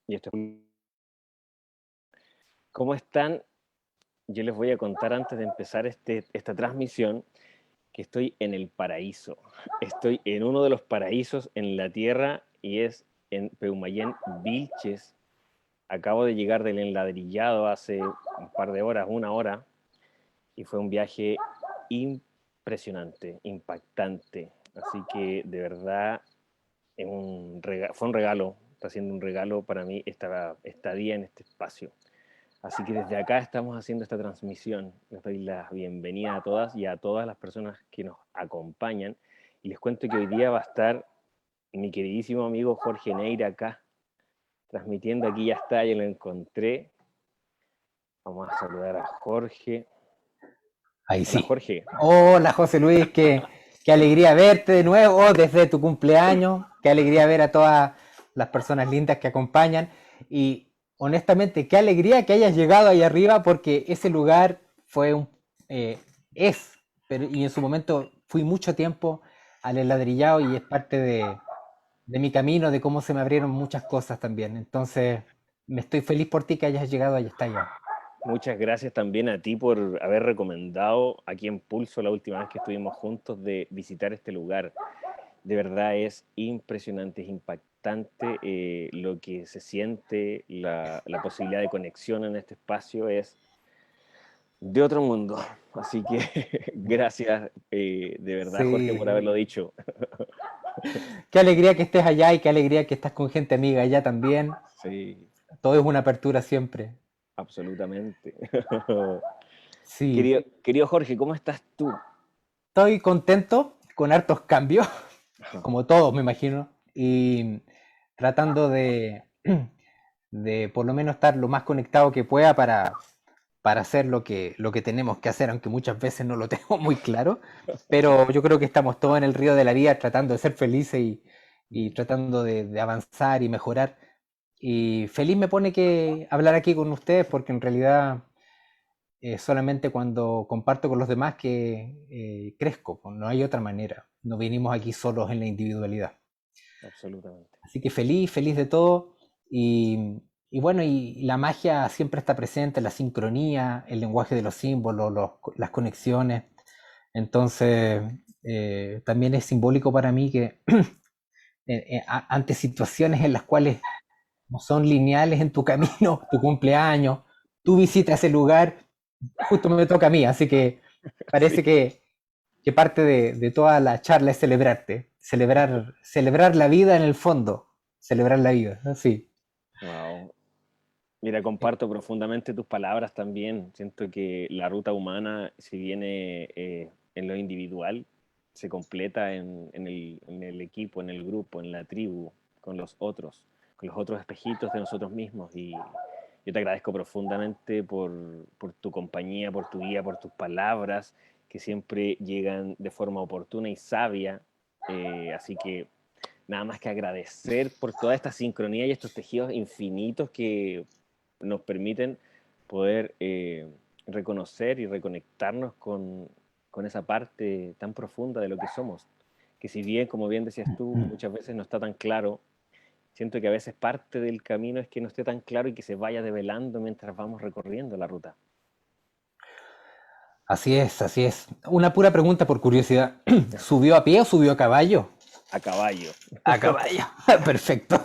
Y esto, ¿cómo están? Yo les voy a contar antes de empezar esta transmisión que estoy en el paraíso. Estoy en uno de los paraísos en la Tierra y es en Peumayén, Vilches. Acabo de llegar del enladrillado hace un par de horas, una hora, y fue un viaje impresionante, impactante. Así que de verdad fue un regalo, está siendo un regalo para mí esta estadía en este espacio. Así que desde acá estamos haciendo esta transmisión. Les doy la bienvenida a todas y a todas las personas que nos acompañan. Y les cuento que hoy día va a estar mi queridísimo amigo Jorge Neira acá, transmitiendo. Aquí ya está, ya lo encontré. Vamos a saludar a Jorge. Ahí Hola sí. Jorge. Hola José Luis, qué alegría verte de nuevo desde tu cumpleaños, qué alegría ver a todas las personas lindas que acompañan y honestamente qué alegría que hayas llegado ahí arriba porque ese lugar fue eh, es, y en su momento fui mucho tiempo al Enladrillado y es parte de mi camino, de cómo se me abrieron muchas cosas también. Entonces, me estoy feliz por ti que hayas llegado ahí hasta allá. Muchas gracias también a ti por haber recomendado aquí en Pulso la última vez que estuvimos juntos de visitar este lugar. De verdad es impresionante, es impactante lo que se siente, la posibilidad de conexión en este espacio es de otro mundo. Así que gracias de verdad, Jorge, por Sí, haberlo dicho. qué alegría que estés allá y qué alegría que estás con gente amiga allá también. Sí, Todo es una apertura siempre. absolutamente. Sí, Querido Jorge, ¿cómo estás tú? estoy contento con hartos cambios, como todos me imagino, y tratando de por lo menos estar lo más conectado que pueda para hacer lo que tenemos que hacer, aunque muchas veces no lo tengo muy claro, pero yo creo que estamos todos en el río de la vida tratando de ser felices y tratando de avanzar y mejorar. Y feliz me pone que hablar aquí con ustedes porque en realidad solamente cuando comparto con los demás que crezco, pues, no hay otra manera. No vinimos aquí solos en la individualidad. Absolutamente. Así que feliz, feliz de todo. Y bueno, y la magia siempre está presente, la sincronía, el lenguaje de los símbolos, las conexiones. Entonces, también es simbólico para mí que ante situaciones en las cuales no son lineales en tu camino, tu cumpleaños, tu visita a ese lugar, justo me toca a mí, así que parece Sí. que parte de toda la charla es celebrarte, celebrar la vida en el fondo, celebrar la vida, sí. Wow. Mira, comparto profundamente tus palabras también. Siento que la ruta humana, si viene en lo individual, se completa en el equipo, en el grupo, en la tribu, con los otros espejitos de nosotros mismos. Y yo te agradezco profundamente por tu compañía, por tu guía, por tus palabras, que siempre llegan de forma oportuna y sabia. Así que nada más que agradecer por toda esta sincronía y estos tejidos infinitos que nos permiten poder reconocer y reconectarnos con esa parte tan profunda de lo que somos, que si bien, como bien decías tú, muchas veces no está tan claro, siento que a veces parte del camino es que no esté tan claro y que se vaya develando mientras vamos recorriendo la ruta. Así es, así es. Una pura pregunta por curiosidad. ¿Subió a pie o subió a caballo? A caballo. A caballo, perfecto.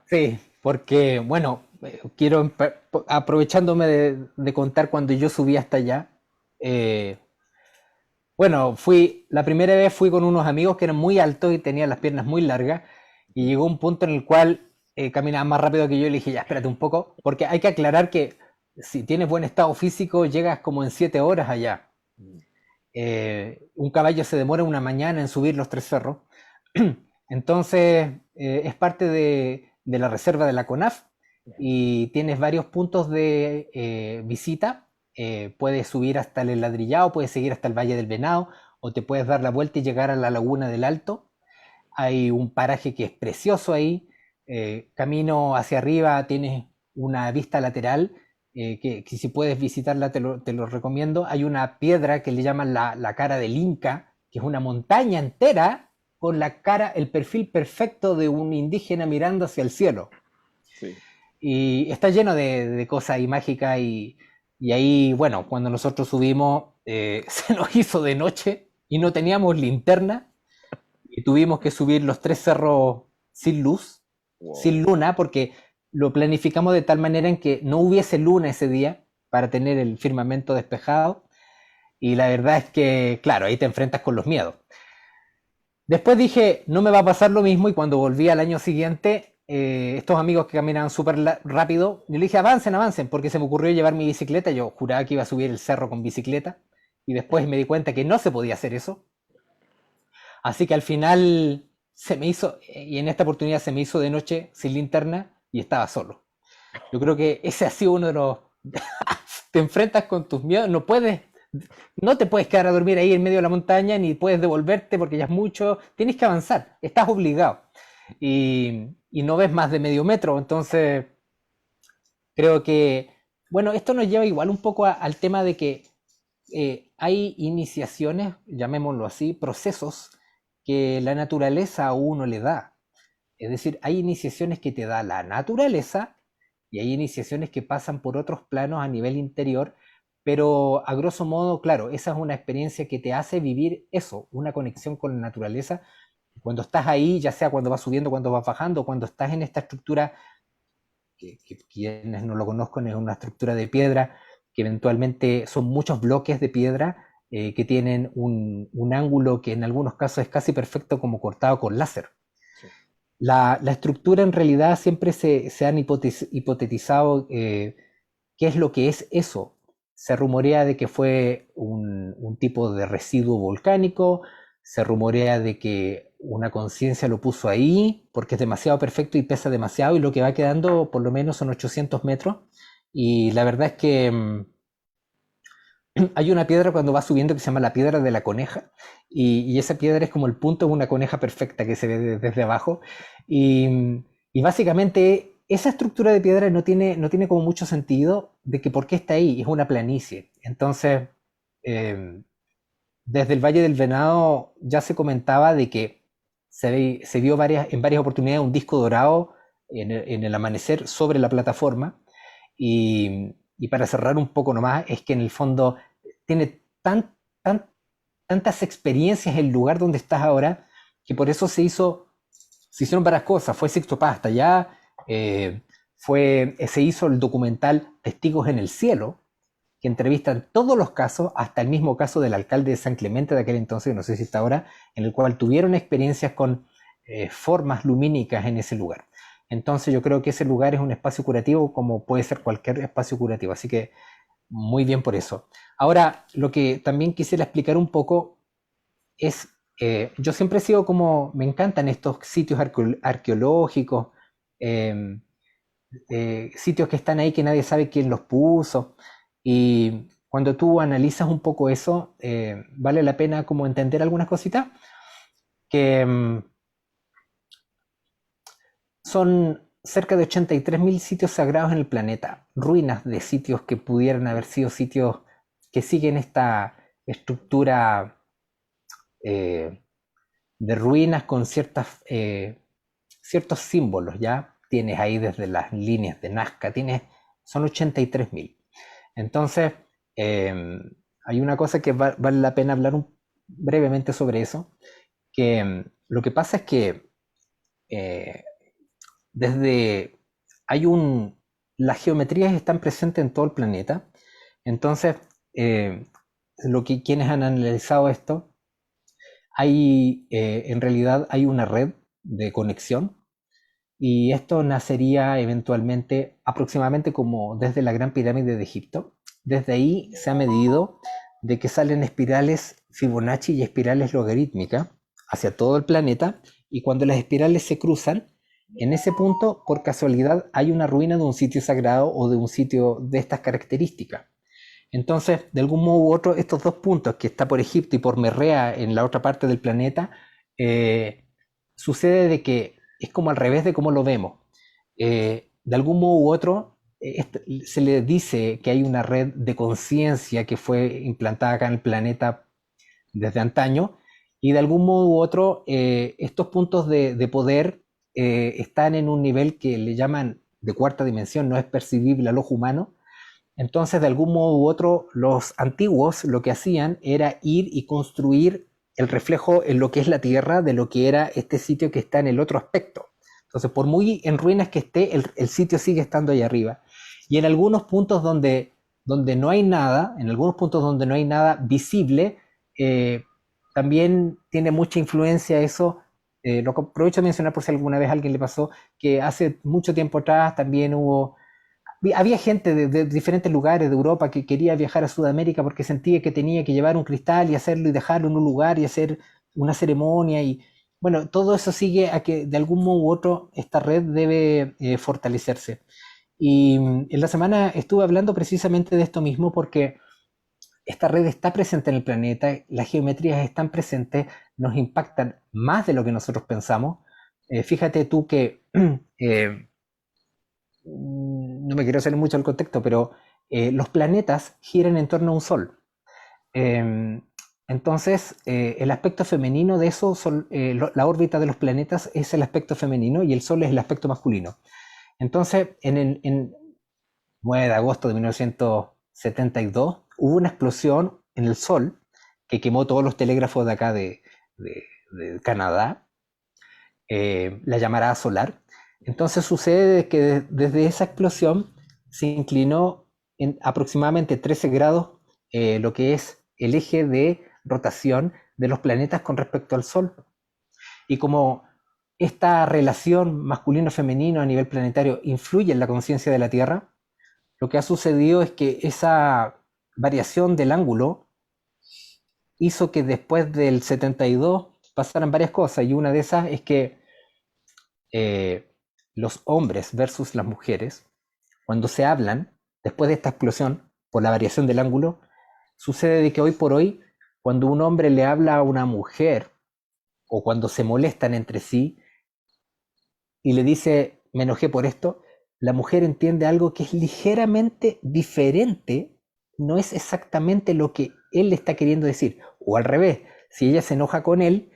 Sí, porque, bueno, quiero, aprovechándome de contar cuando yo subí hasta allá, eh, bueno, la primera vez fui con unos amigos que eran muy altos y tenían las piernas muy largas, y llegó un punto en el cual caminaban más rápido que yo y le dije, ya, espérate un poco, porque hay que aclarar que si tienes buen estado físico, llegas como en 7 horas allá. Un caballo se demora una mañana en subir los 3 cerros. Entonces, es parte de la reserva de la CONAF y tienes varios puntos de visita. Puedes subir hasta el Ladrillado, puedes seguir hasta el Valle del Venado o te puedes dar la vuelta y llegar a la Laguna del Alto. Hay un paraje que es precioso ahí. Camino hacia arriba, tienes una vista lateral que si puedes visitarla te lo recomiendo. Hay una piedra que le llaman la cara del Inca, que es una montaña entera con la cara, el perfil perfecto de un indígena mirando hacia el cielo. Sí. Y está lleno de cosas y mágicas y ahí, bueno, cuando nosotros subimos, se nos hizo de noche y no teníamos linterna y tuvimos que subir los tres cerros sin luz, sin Wow. luna, porque lo planificamos de tal manera en que no hubiese luna ese día para tener el firmamento despejado. Y la verdad es que, claro, ahí te enfrentas con los miedos. Después dije, no me va a pasar lo mismo y cuando volví al año siguiente, estos amigos que caminan súper rápido, yo le dije, avancen, avancen, porque se me ocurrió llevar mi bicicleta, yo juraba que iba a subir el cerro con bicicleta y después me di cuenta que no se podía hacer eso. Así que al final se me hizo, y en esta oportunidad se me hizo de noche sin linterna y estaba solo. Yo creo que ese ha sido uno de los... Te enfrentas con tus miedos, no puedes, no te puedes quedar a dormir ahí en medio de la montaña, ni puedes devolverte porque ya es mucho, tienes que avanzar, estás obligado. Y no ves más de medio metro, entonces creo que, bueno, esto nos lleva igual un poco al tema de que hay iniciaciones, llamémoslo así, procesos que la naturaleza a uno le da. Es decir, hay iniciaciones que te da la naturaleza y hay iniciaciones que pasan por otros planos a nivel interior, pero a grosso modo, claro, esa es una experiencia que te hace vivir eso, una conexión con la naturaleza. Cuando estás ahí, ya sea cuando vas subiendo, cuando vas bajando, cuando estás en esta estructura, que quienes no lo conozcan, es una estructura de piedra, que eventualmente son muchos bloques de piedra que tienen un ángulo que en algunos casos es casi perfecto como cortado con láser. Sí. La estructura en realidad siempre se han hipotetizado qué es lo que es eso. Se rumorea de que fue un tipo de residuo volcánico, se rumorea de que una conciencia lo puso ahí porque es demasiado perfecto y pesa demasiado y lo que va quedando por lo menos son 800 metros. Y la verdad es que hay una piedra cuando va subiendo que se llama la piedra de la coneja y esa piedra es como el punto de una coneja perfecta que se ve desde abajo y básicamente esa estructura de piedra no tiene como mucho sentido de que por qué está ahí, es una planicie. Entonces, eh, desde el Valle del Venado ya se comentaba de que se vio en varias oportunidades un disco dorado en el amanecer sobre la plataforma y para cerrar un poco nomás, es que en el fondo tiene tantas experiencias el lugar donde estás ahora, que por eso se hicieron varias cosas. Fue Sixto Paz hasta allá, se hizo el documental Testigos en el Cielo, que entrevistan todos los casos, hasta el mismo caso del alcalde de San Clemente de aquel entonces, no sé si está ahora, en el cual tuvieron experiencias con formas lumínicas en ese lugar. Entonces yo creo que ese lugar es un espacio curativo como puede ser cualquier espacio curativo, así que muy bien por eso. Ahora, lo que también quisiera explicar un poco es, yo siempre he sido como, me encantan estos sitios arqueológicos, eh, sitios que están ahí que nadie sabe quién los puso. Y cuando tú analizas un poco eso, vale la pena como entender algunas cositas que son cerca de 83.000 sitios sagrados en el planeta, ruinas de sitios que pudieran haber sido sitios que siguen esta estructura eh, de ruinas con ciertos símbolos, ¿ya? Tienes ahí desde las líneas de Nazca, son 83.000. Entonces, eh, hay una cosa que vale la pena hablar brevemente sobre eso, que lo que pasa es que eh, desde hay un las geometrías están presentes en todo el planeta. Entonces, eh, quienes han analizado esto, en realidad hay una red de conexión y esto nacería eventualmente aproximadamente como desde la Gran Pirámide de Egipto. Desde ahí se ha medido de que salen espirales Fibonacci y espirales logarítmicas hacia todo el planeta y cuando las espirales se cruzan, en ese punto, por casualidad, hay una ruina de un sitio sagrado o de un sitio de estas características. Entonces, de algún modo u otro, estos dos puntos, que está por Egipto y por Merrea en la otra parte del planeta, eh, sucede de que es como al revés de cómo lo vemos. De algún modo u otro, se le dice que hay una red de conciencia que fue implantada acá en el planeta desde antaño, y de algún modo u otro, estos puntos de poder están en un nivel que le llaman de cuarta dimensión, no es percibible al ojo humano. Entonces, de algún modo u otro, los antiguos lo que hacían era ir y construir el reflejo en lo que es la Tierra de lo que era este sitio que está en el otro aspecto. Entonces, por muy en ruinas que esté, el sitio sigue estando ahí arriba. Y en algunos puntos donde no hay nada, en algunos puntos donde no hay nada visible, eh, también tiene mucha influencia eso. Lo que aprovecho de mencionar por si alguna vez a alguien le pasó, que hace mucho tiempo atrás también había gente de diferentes lugares de Europa que quería viajar a Sudamérica porque sentía que tenía que llevar un cristal y hacerlo y dejarlo en un lugar y hacer una ceremonia. Y bueno, todo eso sigue a que de algún modo u otro esta red debe fortalecerse. Y en la semana estuve hablando precisamente de esto mismo porque esta red está presente en el planeta, las geometrías están presentes, nos impactan más de lo que nosotros pensamos. Fíjate tú que no me quiero salir mucho del contexto, pero los planetas giran en torno a un sol. Eh, entonces, el aspecto femenino de eso, la órbita de los planetas es el aspecto femenino y el sol es el aspecto masculino. Entonces, en 9 de agosto de 1972 hubo una explosión en el sol que quemó todos los telégrafos de acá de Canadá, la llamarada solar. Entonces sucede que desde esa explosión se inclinó en aproximadamente 13 grados lo que es el eje de rotación de los planetas con respecto al Sol. Y como esta relación masculino-femenino a nivel planetario influye en la conciencia de la Tierra, lo que ha sucedido es que esa variación del ángulo hizo que después del 72 pasaran varias cosas, y una de esas es que eh, los hombres versus las mujeres, cuando se hablan, después de esta explosión, por la variación del ángulo, sucede de que hoy por hoy, cuando un hombre le habla a una mujer, o cuando se molestan entre sí, y le dice, me enojé por esto, la mujer entiende algo que es ligeramente diferente, no es exactamente lo que él le está queriendo decir, o al revés, si ella se enoja con él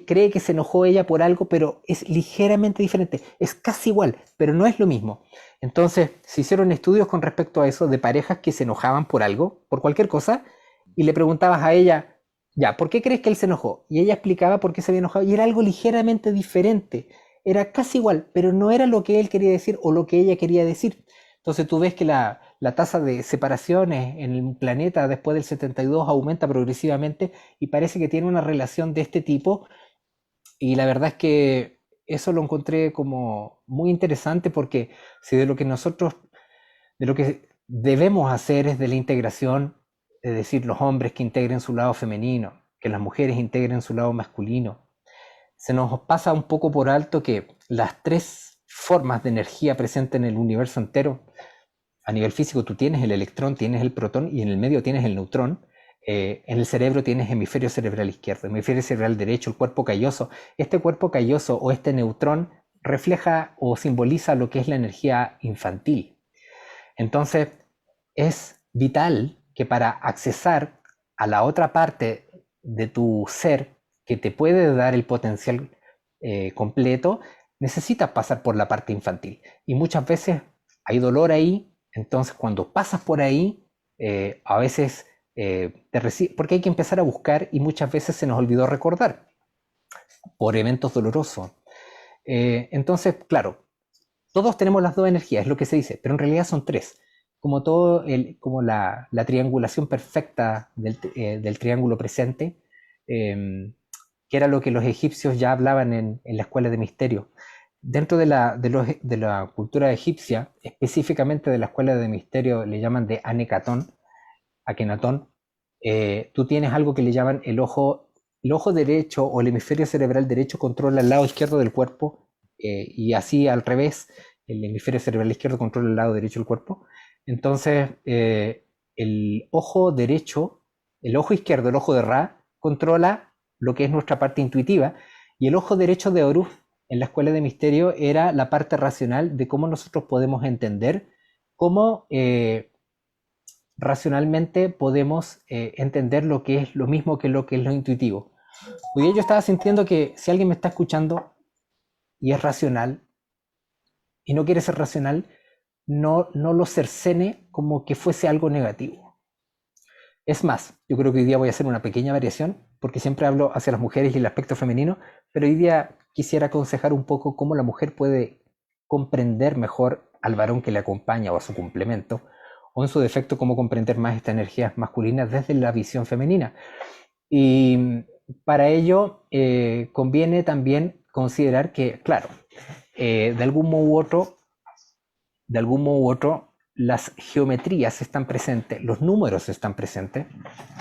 cree que se enojó ella por algo, pero es ligeramente diferente, es casi igual, pero no es lo mismo. Entonces, se hicieron estudios con respecto a eso de parejas que se enojaban por algo, por cualquier cosa, y le preguntabas a ella, ya, ¿por qué crees que él se enojó? Y ella explicaba por qué se había enojado, y era algo ligeramente diferente, era casi igual, pero no era lo que él quería decir o lo que ella quería decir. Entonces tú ves que la tasa de separaciones en el planeta después del 72 aumenta progresivamente y parece que tiene una relación de este tipo, y la verdad es que eso lo encontré como muy interesante porque si de lo que debemos hacer es de la integración, es decir, los hombres que integren su lado femenino, que las mujeres integren su lado masculino, se nos pasa un poco por alto que las tres formas de energía presentes en el universo entero, a nivel físico tú tienes el electrón, tienes el protón y en el medio tienes el neutrón. En el cerebro tienes hemisferio cerebral izquierdo, hemisferio cerebral derecho, el cuerpo calloso. Este cuerpo calloso o este neutrón refleja o simboliza lo que es la energía infantil. Entonces, es vital que para accesar a la otra parte de tu ser que te puede dar el potencial completo, necesitas pasar por la parte infantil. Y muchas veces dolor ahí, entonces cuando pasas por ahí, a veces porque hay que empezar a buscar y muchas veces se nos olvidó recordar por eventos dolorosos. Entonces, claro, todos tenemos las dos energías, es lo que se dice, pero en realidad son tres. Como la triangulación perfecta del triángulo presente, que era lo que los egipcios ya hablaban en la escuela de misterio. Dentro de la cultura egipcia, específicamente de la escuela de misterio, le llaman de Akenatón, tú tienes algo que le llaman el ojo derecho o el hemisferio cerebral derecho controla el lado izquierdo del cuerpo, y así al revés, el hemisferio cerebral izquierdo controla el lado derecho del cuerpo. Entonces, el ojo derecho, el ojo izquierdo, el ojo de Ra, controla lo que es nuestra parte intuitiva, y el ojo derecho de Horus en la escuela de misterio era la parte racional de cómo nosotros podemos entender, cómo racionalmente podemos entender lo que es lo mismo que lo es lo intuitivo. Hoy yo estaba sintiendo que si alguien me está escuchando y es racional, y no quiere ser racional, no lo cercene como que fuese algo negativo. Es más, yo creo que hoy día voy a hacer una pequeña variación, porque siempre hablo hacia las mujeres y el aspecto femenino, pero hoy día quisiera aconsejar un poco cómo la mujer puede comprender mejor al varón que le acompaña o a su complemento, o en su defecto cómo comprender más estas energías masculinas desde la visión femenina. Y para ello conviene también considerar que, claro, de algún modo u otro, las geometrías están presentes, los números están presentes,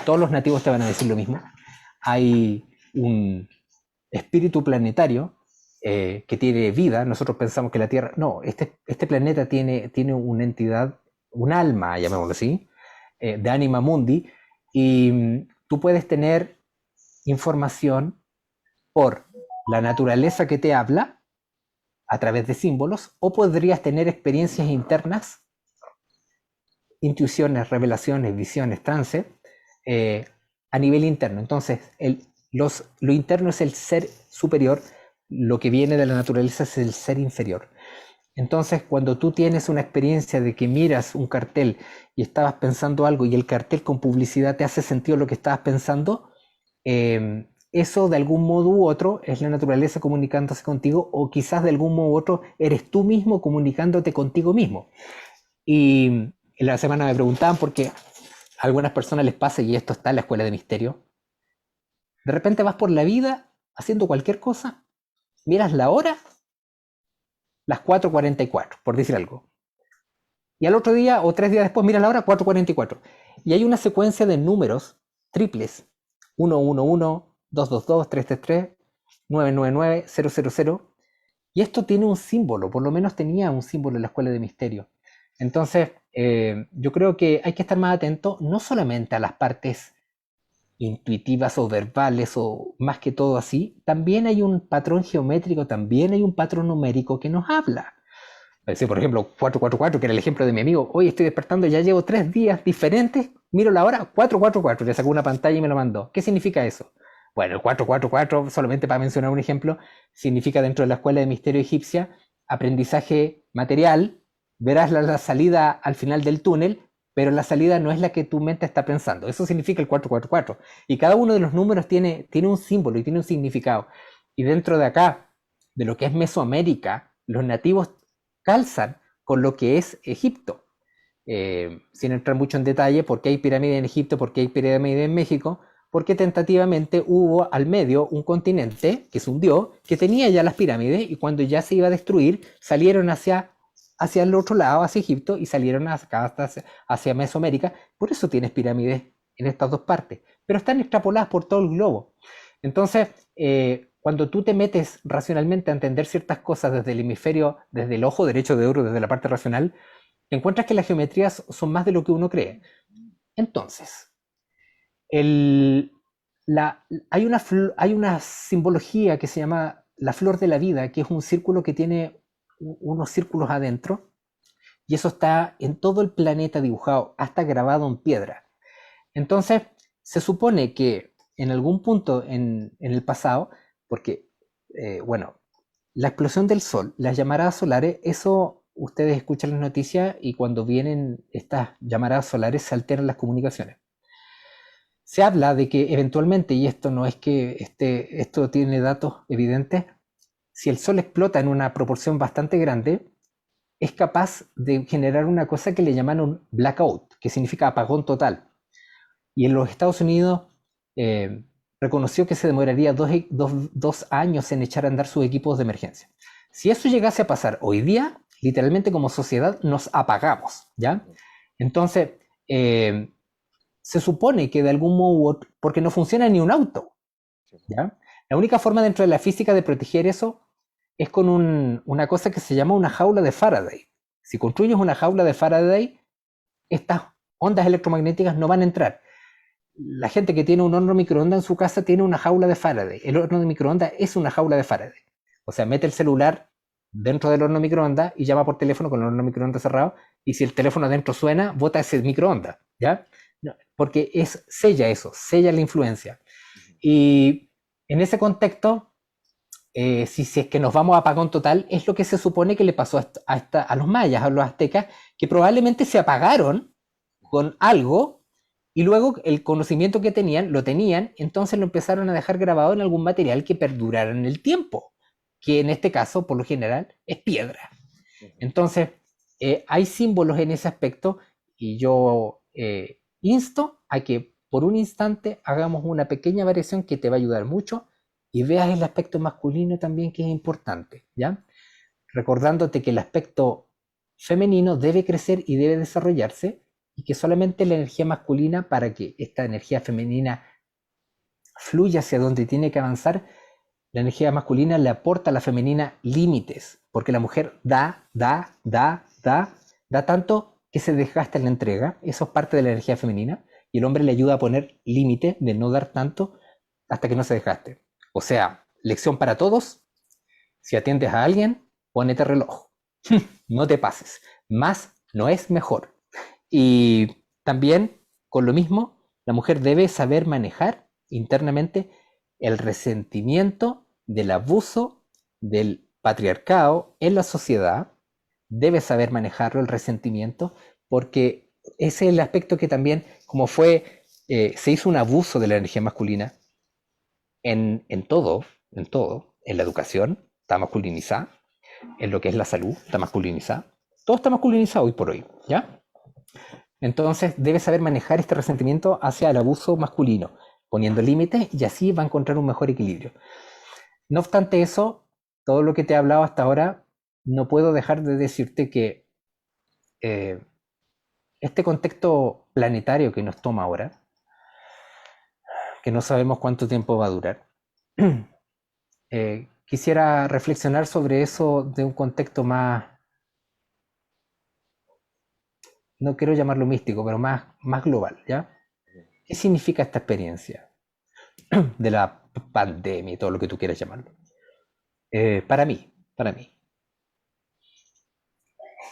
todos los nativos te van a decir lo mismo. Hay un espíritu planetario que tiene vida. Nosotros pensamos que la Tierra, no, este planeta tiene una entidad, un alma, llamémoslo así, de anima mundi, y tú puedes tener información por la naturaleza que te habla a través de símbolos, o podrías tener experiencias internas, intuiciones, revelaciones, visiones, trance, a nivel interno. Entonces, lo interno es el ser superior, lo que viene de la naturaleza es el ser inferior. Entonces, cuando tú tienes una experiencia de que miras un cartel y estabas pensando algo y el cartel con publicidad te hace sentido lo que estabas pensando, eso de algún modo u otro es la naturaleza comunicándose contigo, o quizás de algún modo u otro eres tú mismo comunicándote contigo mismo. Y en la semana me preguntaban porque a algunas personas les pasa, y esto está en la escuela de misterio, de repente vas por la vida haciendo cualquier cosa, miras la hora, las 4:44, por decir algo. Y al otro día o 3 días después miras la hora, 4:44. Y hay una secuencia de números triples: 111, 222, 333, 999, 000. Y esto tiene un símbolo, por lo menos tenía un símbolo en la escuela de misterio. Entonces, yo creo que hay que estar más atento no solamente a las partes intuitivas o verbales o más que todo así, también hay un patrón geométrico, también hay un patrón numérico que nos habla. Por ejemplo, 444, que era el ejemplo de mi amigo. Hoy estoy despertando, ya llevo 3 días diferentes, miro la hora, 444, le sacó una pantalla y me lo mandó. ¿Qué significa eso? Bueno, el 444, solamente para mencionar un ejemplo, significa dentro de la escuela de misterio egipcia, aprendizaje material. Verás la salida al final del túnel, pero la salida no es la que tu mente está pensando. Eso significa el 444. Y cada uno de los números tiene un símbolo y tiene un significado. Y dentro de acá, de lo que es Mesoamérica, los nativos calzan con lo que es Egipto. Sin entrar mucho en detalle, ¿por qué hay pirámide en Egipto? ¿Por qué hay pirámide en México? Porque tentativamente hubo al medio un continente que se hundió, que tenía ya las pirámides, y cuando ya se iba a destruir, salieron hacia el otro lado, hacia Egipto, y salieron hacia Mesoamérica. Por eso tienes pirámides en estas dos partes, pero están extrapoladas por todo el globo. Entonces, cuando tú te metes racionalmente a entender ciertas cosas desde el hemisferio, desde el ojo derecho de oro, desde la parte racional, encuentras que las geometrías son más de lo que uno cree. Entonces, hay una simbología que se llama la flor de la vida, que es un círculo que tiene unos círculos adentro, y eso está en todo el planeta dibujado, hasta grabado en piedra. Entonces, se supone que en algún punto en el pasado, porque, bueno, la explosión del sol, las llamaradas solares, eso ustedes escuchan las noticias y cuando vienen estas llamaradas solares se alteran las comunicaciones. Se habla de que eventualmente, y esto no es que esto tiene datos evidentes, si el sol explota en una proporción bastante grande, es capaz de generar una cosa que le llaman un blackout, que significa apagón total. Y en los Estados Unidos reconoció que se demoraría 2 años en echar a andar sus equipos de emergencia. Si eso llegase a pasar hoy día, literalmente como sociedad nos apagamos, ¿ya? Entonces, se supone que de algún modo, porque no funciona ni un auto, ¿ya? La única forma dentro de la física de proteger eso es con una cosa que se llama una jaula de Faraday. Si construyes una jaula de Faraday, estas ondas electromagnéticas no van a entrar. La gente que tiene un horno microondas en su casa tiene una jaula de Faraday. El horno de microondas es una jaula de Faraday. O sea, mete el celular dentro del horno microondas y llama por teléfono con el horno microondas cerrado, y si el teléfono adentro suena, bota ese microondas, ¿ya? No, porque sella la influencia. Y en ese contexto, si es que nos vamos a apagón total, es lo que se supone que le pasó a los mayas, a los aztecas, que probablemente se apagaron con algo y luego el conocimiento que tenían, lo tenían, entonces lo empezaron a dejar grabado en algún material que perdurara en el tiempo, que en este caso, por lo general, es piedra. Entonces, hay símbolos en ese aspecto y yo insto a que por un instante hagamos una pequeña variación que te va a ayudar mucho y veas el aspecto masculino también que es importante, ¿ya? Recordándote que el aspecto femenino debe crecer y debe desarrollarse y que solamente la energía masculina, para que esta energía femenina fluya hacia donde tiene que avanzar, la energía masculina le aporta a la femenina límites, porque la mujer da tanto que se desgasta en la entrega, eso es parte de la energía femenina, y el hombre le ayuda a poner límite de no dar tanto hasta que no se desgaste. O sea, lección para todos, si atiendes a alguien, ponete reloj, no te pases, más no es mejor. Y también, con lo mismo, la mujer debe saber manejar internamente el resentimiento del abuso del patriarcado en la sociedad. Debe saber manejarlo, el resentimiento, porque ese es el aspecto que también, como se hizo un abuso de la energía masculina en todo, en la educación está masculinizada, en lo que es la salud está masculinizada, todo está masculinizado hoy por hoy, ¿ya? Entonces debe saber manejar este resentimiento hacia el abuso masculino, poniendo límites y así va a encontrar un mejor equilibrio. No obstante eso, todo lo que te he hablado hasta ahora, no puedo dejar de decirte que eh, este contexto planetario que nos toma ahora, que no sabemos cuánto tiempo va a durar, quisiera reflexionar sobre eso de un contexto más, no quiero llamarlo místico, pero más global, ¿ya? ¿Qué significa esta experiencia de la pandemia y todo lo que tú quieras llamarlo? Para mí,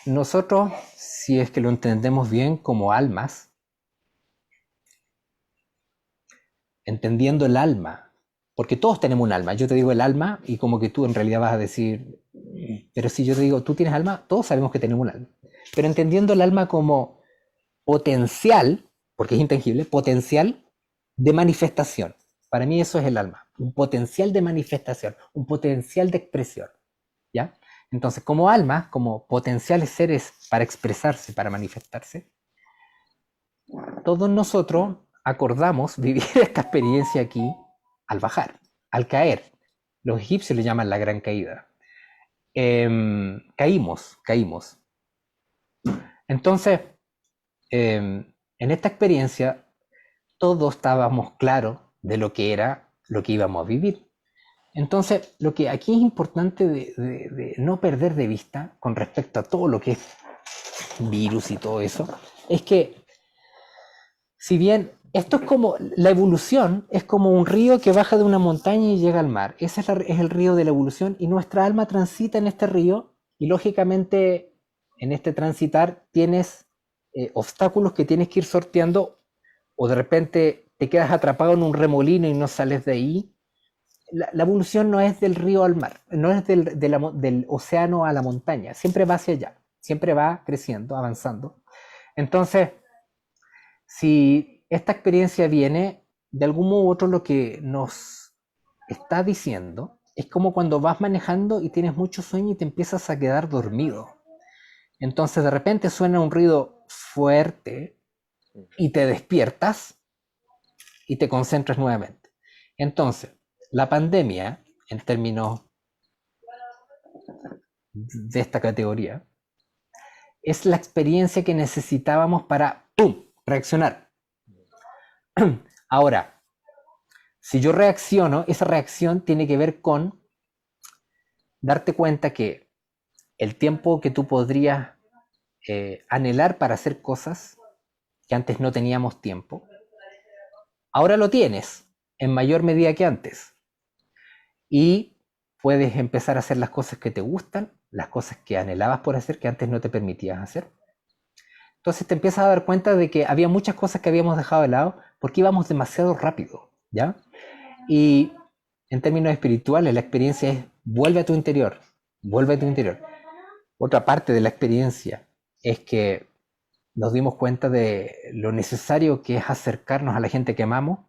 nosotros, si es que lo entendemos bien como almas, entendiendo el alma, porque todos tenemos un alma, yo te digo el alma y como que tú en realidad vas a decir, pero si yo te digo, tú tienes alma, todos sabemos que tenemos un alma, pero entendiendo el alma como potencial, porque es intangible, potencial de manifestación. Para mí eso es el alma, un potencial de manifestación, un potencial de expresión, ¿ya? Entonces, como alma, como potenciales seres para expresarse, para manifestarse, todos nosotros acordamos vivir esta experiencia aquí al bajar, al caer. Los egipcios le llaman la gran caída. Caímos. Entonces, en esta experiencia, todos estábamos claros de lo que era lo que íbamos a vivir. Entonces, lo que aquí es importante de no perder de vista con respecto a todo lo que es virus y todo eso, es que si bien esto es como la evolución, es como un río que baja de una montaña y llega al mar. Ese es el río de la evolución y nuestra alma transita en este río y lógicamente en este transitar tienes obstáculos que tienes que ir sorteando o de repente te quedas atrapado en un remolino y no sales de ahí. La evolución no es del río al mar, no es del océano a la montaña, siempre va hacia allá, siempre va creciendo, avanzando. Entonces, si esta experiencia viene, de algún modo u otro lo que nos está diciendo es como cuando vas manejando y tienes mucho sueño y te empiezas a quedar dormido. Entonces de repente suena un ruido fuerte y te despiertas y te concentras nuevamente. Entonces, la pandemia, en términos de esta categoría, es la experiencia que necesitábamos para ¡pum! Reaccionar. Ahora, si yo reacciono, esa reacción tiene que ver con darte cuenta que el tiempo que tú podrías anhelar para hacer cosas que antes no teníamos tiempo, ahora lo tienes en mayor medida que antes. Y puedes empezar a hacer las cosas que te gustan, las cosas que anhelabas por hacer que antes no te permitías hacer. Entonces te empiezas a dar cuenta de que había muchas cosas que habíamos dejado de lado porque íbamos demasiado rápido, ¿ya? Y en términos espirituales, la experiencia es vuelve a tu interior, vuelve a tu interior. Otra parte de la experiencia es que nos dimos cuenta de lo necesario que es acercarnos a la gente que amamos.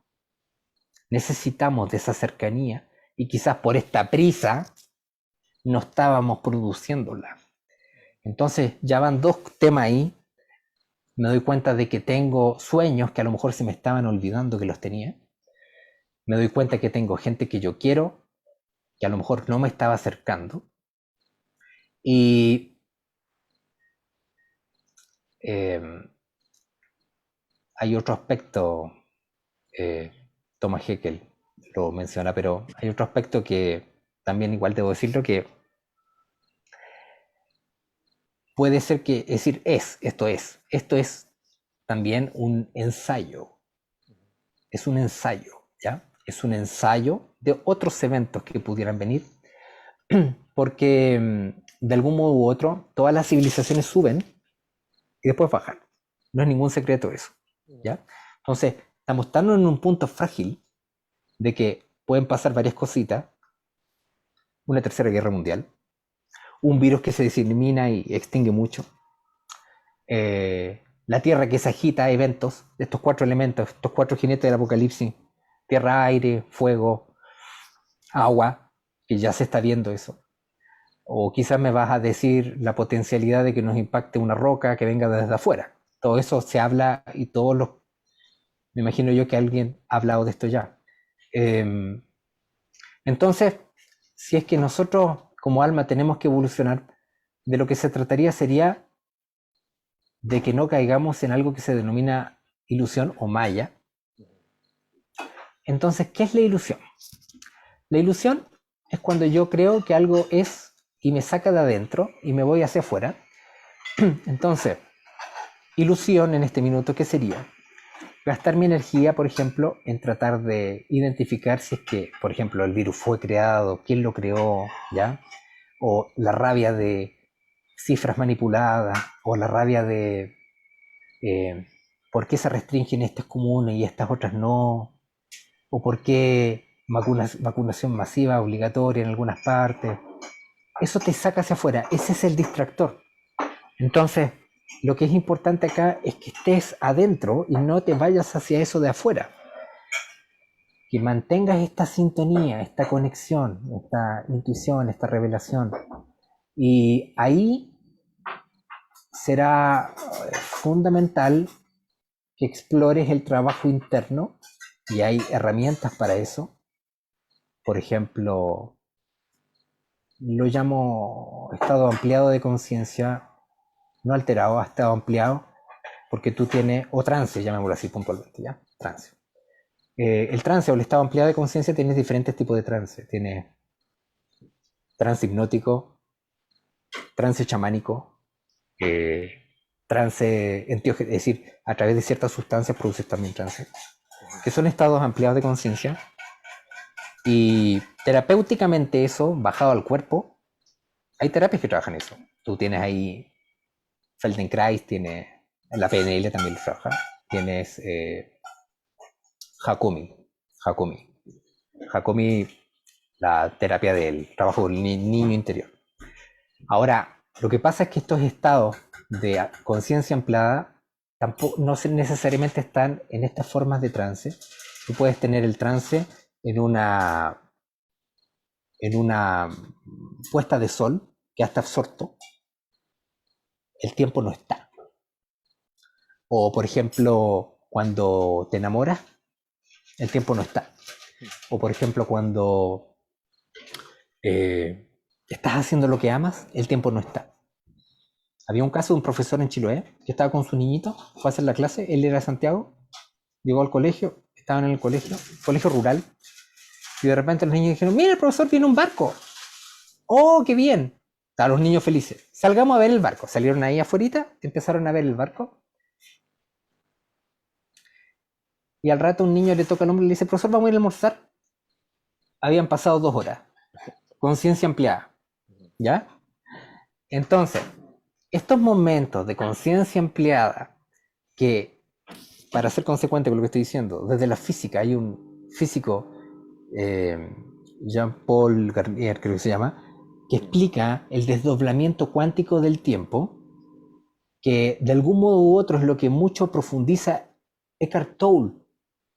Necesitamos de esa cercanía y quizás por esta prisa no estábamos produciéndola. Entonces ya van dos temas ahí. Me doy cuenta de que tengo sueños que a lo mejor se me estaban olvidando que los tenía. Me doy cuenta que tengo gente que yo quiero, que a lo mejor no me estaba acercando. Y hay otro aspecto, Thomas Heckel lo menciona, pero hay otro aspecto que también igual debo decirlo, que puede ser que, es decir, esto es también un ensayo, es un ensayo, ¿ya? Es un ensayo de otros eventos que pudieran venir, porque de algún modo u otro todas las civilizaciones suben y después bajan. No es ningún secreto eso, ¿ya? Entonces, estamos tan en un punto frágil de que pueden pasar varias cositas, una tercera guerra mundial, un virus que se disemina y extingue mucho, la Tierra que se agita, eventos, estos cuatro elementos, estos cuatro jinetes del apocalipsis, tierra, aire, fuego, agua, que ya se está viendo eso. O quizás me vas a decir la potencialidad de que nos impacte una roca que venga desde afuera. Todo eso se habla y todos los... Me imagino yo que alguien ha hablado de esto ya. Entonces, si es que nosotros como alma tenemos que evolucionar, de lo que se trataría sería de que no caigamos en algo que se denomina ilusión o maya. Entonces, ¿qué es la ilusión? La ilusión es cuando yo creo que algo es y me saca de adentro y me voy hacia afuera. Entonces, ilusión en este minuto, ¿qué sería? Gastar mi energía, por ejemplo, en tratar de identificar si es que, por ejemplo, el virus fue creado, quién lo creó, ¿ya? O la rabia de cifras manipuladas, o la rabia de por qué se restringen estas comunes y estas otras no, o por qué vacunación masiva obligatoria en algunas partes. Eso te saca hacia afuera, ese es el distractor. Entonces, lo que es importante acá es que estés adentro y no te vayas hacia eso de afuera. Que mantengas esta sintonía, esta conexión, esta intuición, esta revelación. Y ahí será fundamental que explores el trabajo interno y hay herramientas para eso. Por ejemplo, lo llamo estado ampliado de conciencia, no alterado, estado ampliado, porque tú tienes, o trance, llamémoslo así puntualmente, ¿ya? Trance. El trance o el estado ampliado de conciencia tienes diferentes tipos de trance. Tienes trance hipnótico, trance chamánico, trance enteógeno, es decir, a través de ciertas sustancias produces también trance, que son estados ampliados de conciencia. Y terapéuticamente eso, bajado al cuerpo, hay terapias que trabajan eso. Tú tienes ahí Feldenkrais, tienes la PNL también lo trabaja, tienes Hakomi, la terapia del trabajo del niño interior. Ahora, lo que pasa es que estos estados de conciencia ampliada tampoco, no necesariamente están en estas formas de trance. Tú puedes tener el trance en una puesta de sol que hasta absorto, el tiempo no está. O por ejemplo, cuando te enamoras, el tiempo no está. O por ejemplo, cuando estás haciendo lo que amas, el tiempo no está. Había un caso de un profesor en Chiloé que estaba con su niñito, fue a hacer la clase, él era de Santiago, llegó al colegio, estaban en el colegio rural, y de repente los niños dijeron, mira, el profesor, viene un barco. ¡Oh, qué bien! Estaban los niños felices. Salgamos a ver el barco. Salieron ahí afuera, empezaron a ver el barco. Y al rato un niño le toca el hombro y le dice, profesor, vamos a ir a almorzar. Habían pasado 2 horas. Conciencia ampliada. ¿Ya? Entonces, estos momentos de conciencia ampliada, que, para ser consecuente con lo que estoy diciendo, desde la física, hay un físico Jean-Paul Garnier, creo que se llama, que explica el desdoblamiento cuántico del tiempo, que de algún modo u otro es lo que mucho profundiza Eckhart Tolle,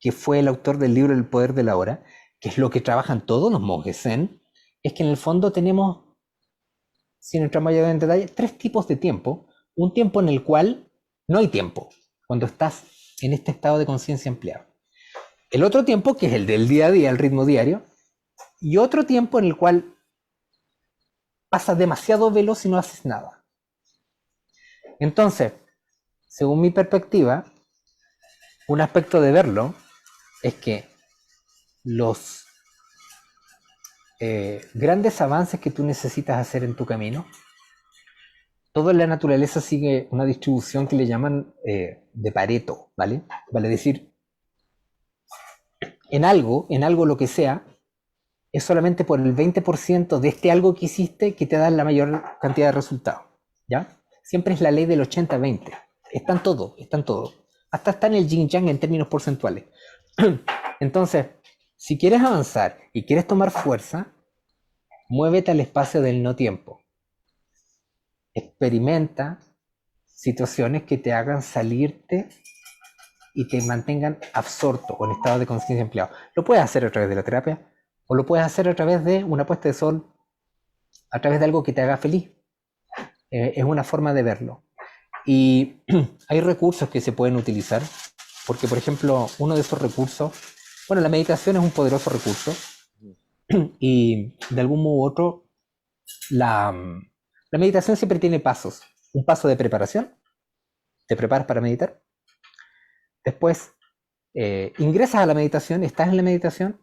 que fue el autor del libro El poder de la hora, que es lo que trabajan todos los monjes zen, es que en el fondo tenemos, sin entrar mayor en detalle, tres tipos de tiempo. Un tiempo en el cual no hay tiempo, cuando estás en este estado de conciencia ampliado. El otro tiempo, que es el del día a día, el ritmo diario, y otro tiempo en el cual pasas demasiado veloz y no haces nada. Entonces, según mi perspectiva, un aspecto de verlo es que los grandes avances que tú necesitas hacer en tu camino, toda la naturaleza sigue una distribución que le llaman de Pareto, ¿vale? Vale decir, en algo lo que sea, es solamente por el 20% de este algo que hiciste que te da la mayor cantidad de resultados, ¿ya? Siempre es la ley del 80-20. Está en todo. Hasta está en el yin yang en términos porcentuales. Entonces, si quieres avanzar y quieres tomar fuerza, muévete al espacio del no tiempo. Experimenta situaciones que te hagan salirte y te mantengan absorto o en estado de conciencia empleado. Lo puedes hacer a través de la terapia o lo puedes hacer a través de una puesta de sol, a través de algo que te haga feliz. Es una forma de verlo. Y hay recursos que se pueden utilizar, porque por ejemplo, uno de esos recursos, bueno, la meditación es un poderoso recurso y de algún modo u otro, la meditación siempre tiene pasos. Un paso de preparación, te preparas para meditar. Después ingresas a la meditación, estás en la meditación.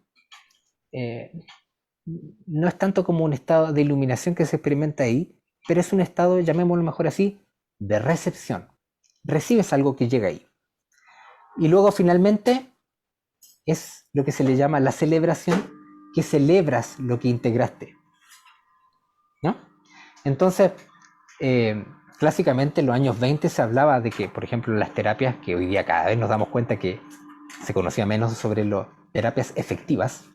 No es tanto como un estado de iluminación que se experimenta ahí, pero es un estado, llamémoslo mejor así, de recepción. Recibes algo que llega ahí. Y luego finalmente es lo que se le llama la celebración, que celebras lo que integraste, ¿no? Entonces, clásicamente en los años 20 se hablaba de que, por ejemplo, las terapias, que hoy día cada vez nos damos cuenta que se conocía menos sobre las terapias efectivas,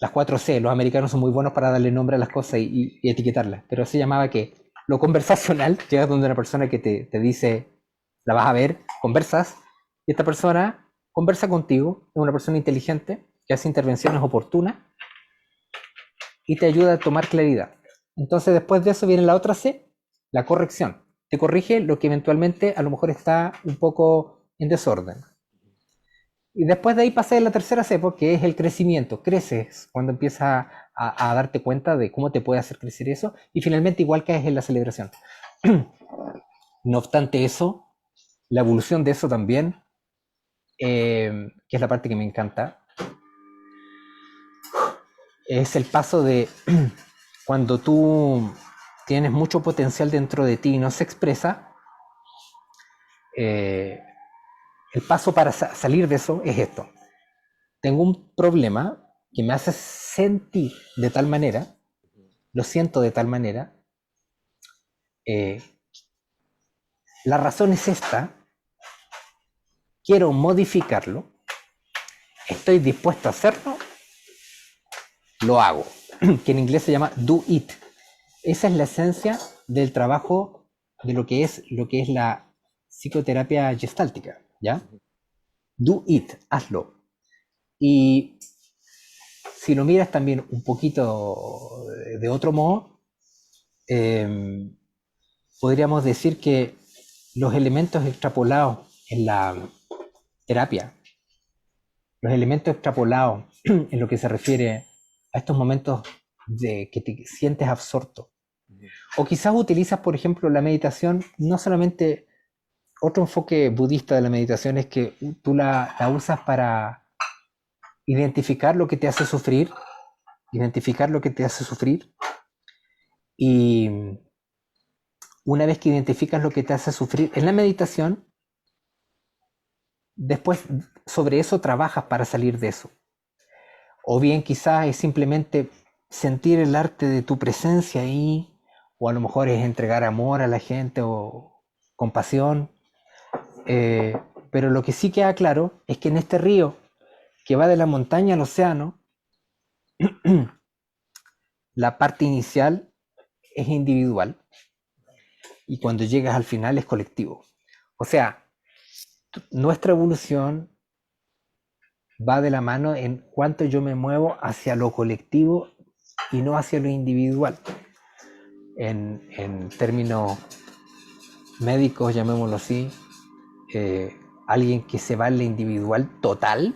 las 4C, los americanos son muy buenos para darle nombre a las cosas y etiquetarlas, pero se llamaba que lo conversacional, llegas donde una persona que te dice, la vas a ver, conversas, y esta persona conversa contigo, es una persona inteligente, que hace intervenciones oportunas y te ayuda a tomar claridad. Entonces después de eso viene la otra C, la corrección. Te corrige lo que eventualmente a lo mejor está un poco en desorden. Y después de ahí pasé a la tercera cepa, que es el crecimiento. Creces cuando empiezas a darte cuenta de cómo te puede hacer crecer eso. Y finalmente igual caes en la celebración. No obstante eso, la evolución de eso también, que es la parte que me encanta, es el paso de cuando tú tienes mucho potencial dentro de ti y no se expresa, el paso para salir de eso es esto. Tengo un problema que me hace sentir de tal manera, lo siento de tal manera, la razón es esta, quiero modificarlo, estoy dispuesto a hacerlo, lo hago, que en inglés se llama do it. Esa es la esencia del trabajo de lo que es la psicoterapia gestáltica, ¿ya? Do it, hazlo. Y si lo miras también un poquito de otro modo, podríamos decir que los elementos extrapolados en la terapia, los elementos extrapolados en lo que se refiere a estos momentos de que te sientes absorto, o quizás utilizas, por ejemplo, la meditación, no solamente otro enfoque budista de la meditación es que tú la usas para identificar lo que te hace sufrir, y una vez que identificas lo que te hace sufrir en la meditación, después sobre eso trabajas para salir de eso. O bien quizás es simplemente sentir el arte de tu presencia ahí, o a lo mejor es entregar amor a la gente o compasión. Pero lo que sí queda claro es que en este río que va de la montaña al océano, la parte inicial es individual y cuando llegas al final es colectivo. O sea, nuestra evolución va de la mano en cuánto yo me muevo hacia lo colectivo y no hacia lo individual. En términos médicos, llamémoslo así, alguien que se va en la individual total,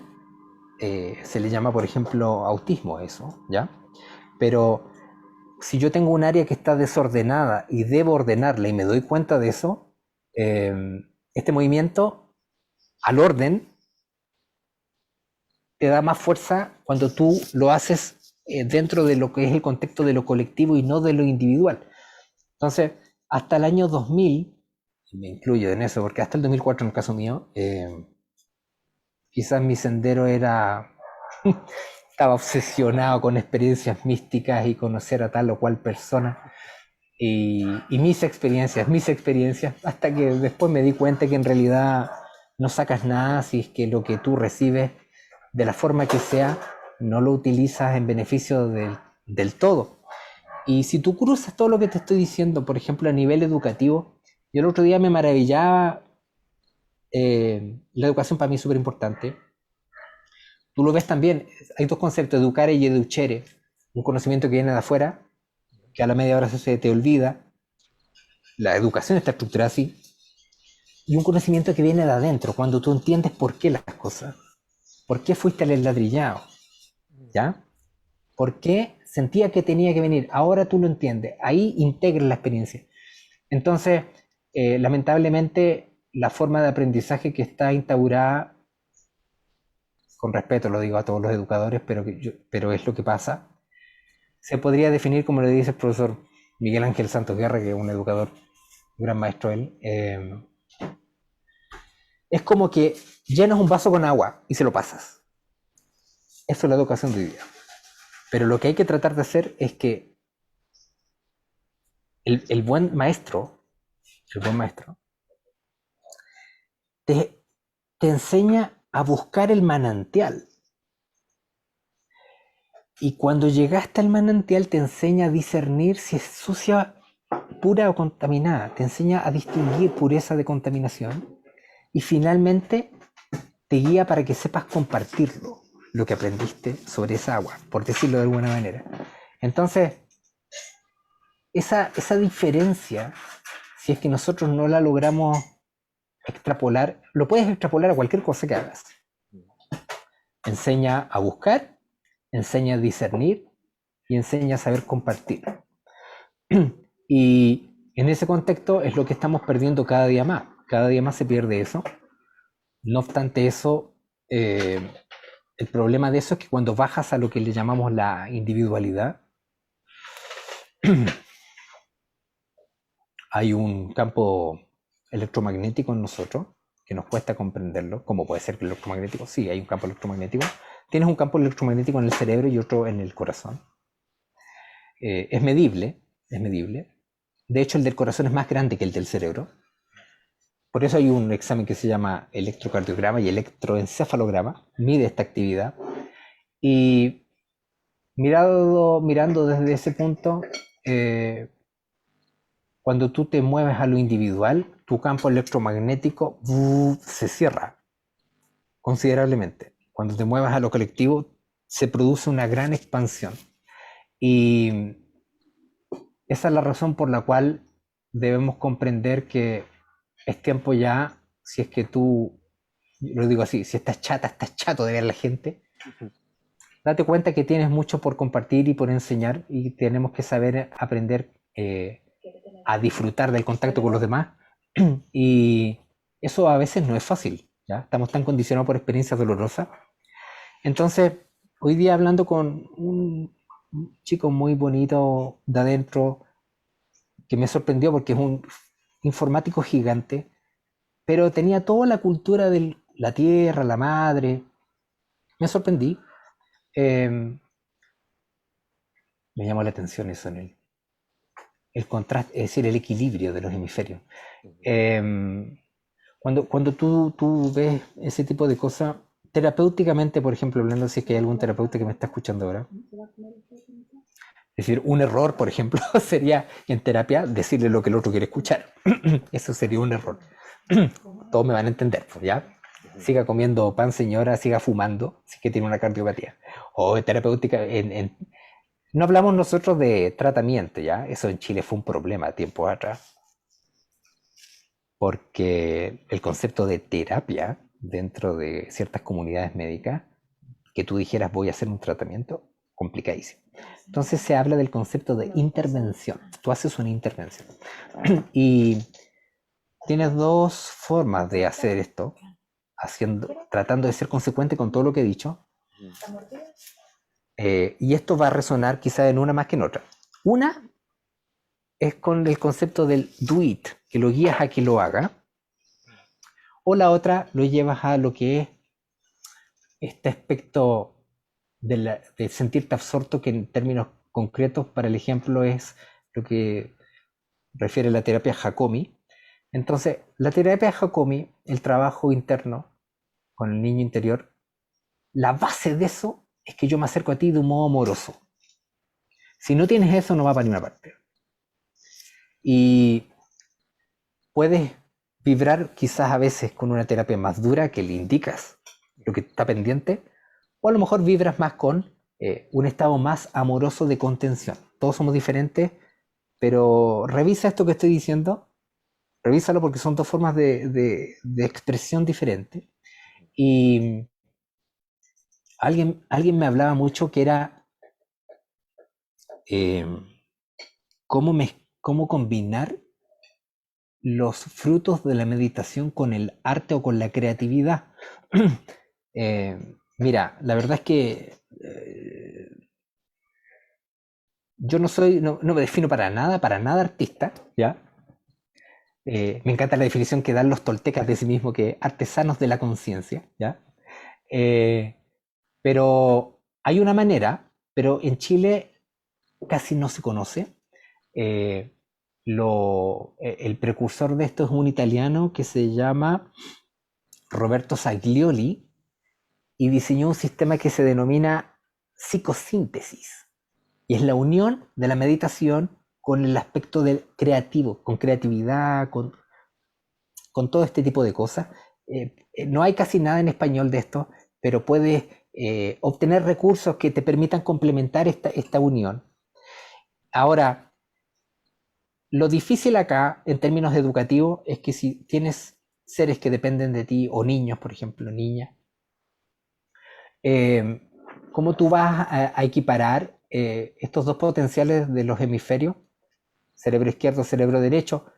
se le llama, por ejemplo, autismo eso, ¿ya? Pero si yo tengo un área que está desordenada y debo ordenarla y me doy cuenta de eso, eh, este movimiento al orden te da más fuerza cuando tú lo haces dentro de lo que es el contexto de lo colectivo y no de lo individual. Entonces, hasta el año 2000, me incluyo en eso, porque hasta el 2004 en el caso mío, quizás mi sendero era, estaba obsesionado con experiencias místicas y conocer a tal o cual persona. Y mis experiencias, hasta que después me di cuenta que en realidad no sacas nada si es que lo que tú recibes, de la forma que sea, no lo utilizas en beneficio del todo. Y si tú cruzas todo lo que te estoy diciendo, por ejemplo, a nivel educativo, yo el otro día me maravillaba, la educación para mí es súper importante. Tú lo ves también, hay dos conceptos, educare y educere, un conocimiento que viene de afuera, que a la media hora se te olvida, la educación está estructurada así, y un conocimiento que viene de adentro, cuando tú entiendes por qué las cosas, por qué fuiste al ladrillado, ¿ya? ¿Por qué sentía que tenía que venir? Ahora tú lo entiendes, ahí integras la experiencia. Entonces, lamentablemente, la forma de aprendizaje que está instaurada, con respeto lo digo a todos los educadores, pero es lo que pasa, se podría definir como le dice el profesor Miguel Ángel Santos Guerra, que es un educador, un gran maestro él, es como que llenas un vaso con agua y se lo pasas. Eso es la educación de hoy día. Pero lo que hay que tratar de hacer es que el buen maestro, te, te enseña a buscar el manantial. Y cuando llegaste al manantial te enseña a discernir si es sucia, pura o contaminada. Te enseña a distinguir pureza de contaminación. Y finalmente te guía para que sepas compartirlo, lo que aprendiste sobre esa agua, por decirlo de alguna manera. Entonces, esa diferencia, si es que nosotros no la logramos extrapolar, lo puedes extrapolar a cualquier cosa que hagas. Enseña a buscar, enseña a discernir y enseña a saber compartir. Y en ese contexto es lo que estamos perdiendo cada día más. Cada día más se pierde eso. No obstante eso, el problema de eso es que cuando bajas a lo que le llamamos la individualidad, hay un campo electromagnético en nosotros que nos cuesta comprenderlo. ¿Cómo puede ser que el electromagnético? Sí, hay un campo electromagnético. Tienes un campo electromagnético en el cerebro y otro en el corazón. Es medible, es medible. De hecho, el del corazón es más grande que el del cerebro. Por eso hay un examen que se llama electrocardiograma y electroencefalograma. Mide esta actividad. Y mirando desde ese punto, cuando tú te mueves a lo individual, tu campo electromagnético se cierra considerablemente. Cuando te muevas a lo colectivo, se produce una gran expansión. Y esa es la razón por la cual debemos comprender que es tiempo ya, si es que tú, lo digo así, si estás chato de ver a la gente, date cuenta que tienes mucho por compartir y por enseñar y tenemos que saber aprender a disfrutar del contacto con los demás. Y eso a veces no es fácil, ¿ya? Estamos tan condicionados por experiencias dolorosas. Entonces, hoy día hablando con un chico muy bonito de adentro, que me sorprendió porque es un informático gigante, pero tenía toda la cultura de la tierra, la madre. Me sorprendí. Me llamó la atención eso en él. El contraste, es decir, el equilibrio de los hemisferios. Cuando tú ves ese tipo de cosas, terapéuticamente, por ejemplo, hablando si es que hay algún terapeuta que me está escuchando ahora, Es decir, un error, por ejemplo, sería en terapia decirle lo que el otro quiere escuchar. Eso sería un error. Todos me van a entender, pues, ¿ya? Siga comiendo pan, señora, siga fumando, si es que tiene una cardiopatía. O en terapéutica, no hablamos nosotros de tratamiento, ¿ya? Eso en Chile fue un problema tiempo atrás, porque el concepto de terapia dentro de ciertas comunidades médicas, que tú dijeras voy a hacer un tratamiento, complicadísimo. Entonces se habla del concepto de intervención. Tú haces una intervención. Y tienes dos formas de hacer esto, tratando de ser consecuente con todo lo que he dicho. Y esto va a resonar quizá en una más que en otra. Una es con el concepto del do it, que lo guías a que lo haga, o la otra lo llevas a lo que es este aspecto de sentirte absorto, que en términos concretos para el ejemplo es lo que refiere la terapia Hakomi. Entonces, la terapia Hakomi, el trabajo interno con el niño interior, la base de eso es que yo me acerco a ti de un modo amoroso. Si no tienes eso, no va para ninguna parte. Y puedes vibrar quizás a veces con una terapia más dura que le indicas lo que está pendiente, o a lo mejor vibras más con un estado más amoroso de contención. Todos somos diferentes, pero revisa esto que estoy diciendo, revísalo porque son dos formas de expresión diferentes. Y alguien me hablaba mucho que era eh, cómo combinar los frutos de la meditación con el arte o con la creatividad. Mira, la verdad es que yo no me defino para nada artista, ¿ya? Me encanta la definición que dan los toltecas de sí mismo, que artesanos de la conciencia, ¿ya? Eh, pero hay una manera, pero en Chile casi no se conoce. Eh, el precursor de esto es un italiano que se llama Roberto Saglioli y diseñó un sistema que se denomina psicosíntesis. Y es la unión de la meditación con el aspecto del creativo, con creatividad, con todo este tipo de cosas. No hay casi nada en español de esto, pero puedes obtener recursos que te permitan complementar esta unión. Ahora, lo difícil acá, en términos educativos, es que si tienes seres que dependen de ti, o niños, por ejemplo, niñas, eh, ¿cómo tú vas a equiparar estos dos potenciales de los hemisferios, cerebro izquierdo, cerebro derecho?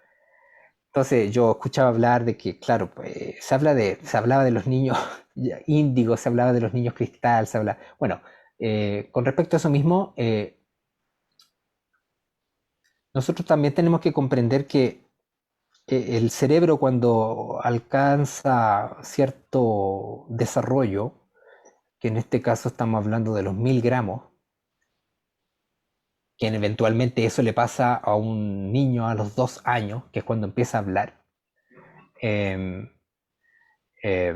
Entonces yo escuchaba hablar de que, claro, pues, se hablaba de los niños índigos, se hablaba de los niños cristal, bueno, con respecto a eso mismo, nosotros también tenemos que comprender que el cerebro cuando alcanza cierto desarrollo, que en este caso estamos hablando de los 1000 gramos, que eventualmente eso le pasa a un niño a los 2 años, que es cuando empieza a hablar, eh, eh,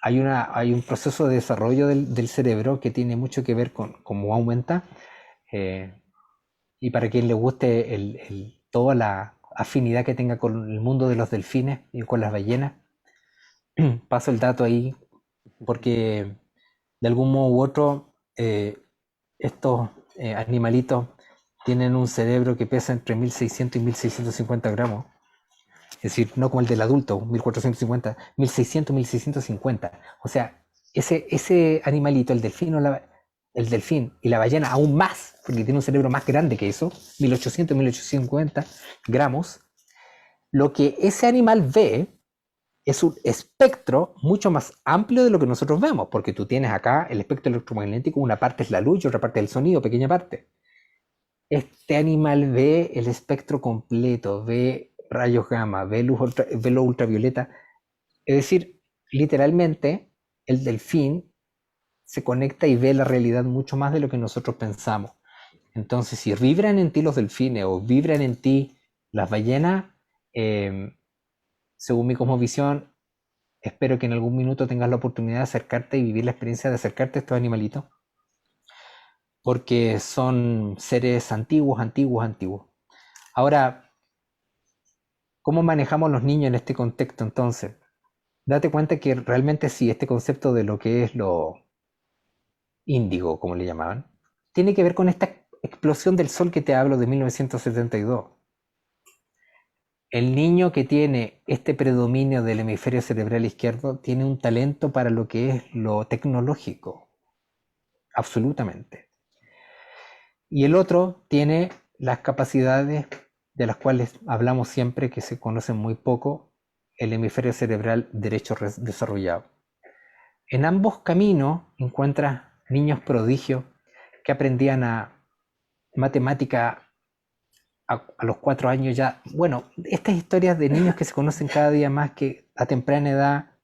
hay un proceso de desarrollo del cerebro que tiene mucho que ver con cómo aumenta. eh, y para quien le guste toda la afinidad que tenga con el mundo de los delfines y con las ballenas, paso el dato ahí porque de algún modo u otro estos animalitos tienen un cerebro que pesa entre 1600 y 1650 gramos. Es decir, no como el del adulto, 1450, 1600, 1650. O sea, ese animalito, el delfín y la ballena aún más, porque tiene un cerebro más grande que eso, 1800, 1850 gramos, lo que ese animal ve es un espectro mucho más amplio de lo que nosotros vemos, porque tú tienes acá el espectro electromagnético, una parte es la luz y otra parte es el sonido, pequeña parte. Este animal ve el espectro completo, ve rayos gamma, ve ve lo ultravioleta. Es decir, literalmente, el delfín se conecta y ve la realidad mucho más de lo que nosotros pensamos. Entonces, si vibran en ti los delfines o vibran en ti las ballenas, eh, según mi cosmovisión, espero que en algún minuto tengas la oportunidad de acercarte y vivir la experiencia de acercarte a estos animalitos. porque son seres antiguos, antiguos, antiguos. Ahora, ¿cómo manejamos los niños en este contexto entonces? Date cuenta que realmente sí, este concepto de lo que es lo índigo, como le llamaban, tiene que ver con esta explosión del sol que te hablo de 1972. El niño que tiene este predominio del hemisferio cerebral izquierdo tiene un talento para lo que es lo tecnológico, absolutamente. Y el otro tiene las capacidades de las cuales hablamos siempre, que se conocen muy poco, el hemisferio cerebral derecho desarrollado. En ambos caminos encuentras niños prodigios que aprendían a matemática a los 4 años ya. Bueno, estas historias de niños que se conocen cada día más, que a temprana edad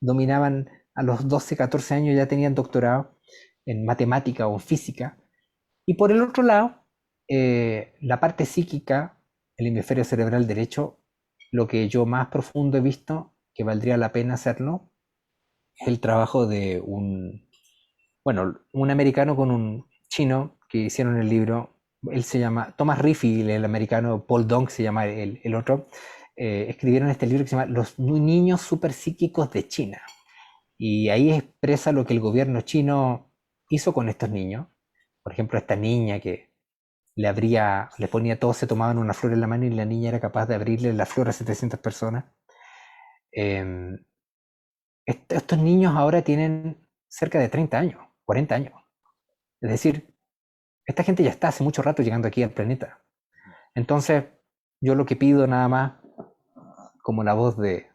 dominaban, a los 12, 14 años ya tenían doctorado en matemática o en física. Y por el otro lado, la parte psíquica, el hemisferio cerebral derecho, lo que yo más profundo he visto, que valdría la pena hacerlo, es el trabajo de un americano con un chino que hicieron el libro. Él se llama Thomas Riffield, el americano. Paul Dong se llama el otro. Escribieron este libro que se llama Los niños superpsíquicos de China. Y ahí expresa lo que el gobierno chino hizo con estos niños. Por ejemplo, esta niña que le ponía todo, se tomaban una flor en la mano y la niña era capaz de abrirle la flor a 700 personas. Eh, Estos niños ahora tienen cerca de 30 años, 40 años. Es decir, esta gente ya está hace mucho rato llegando aquí al planeta. Entonces, yo lo que pido nada más, como la voz de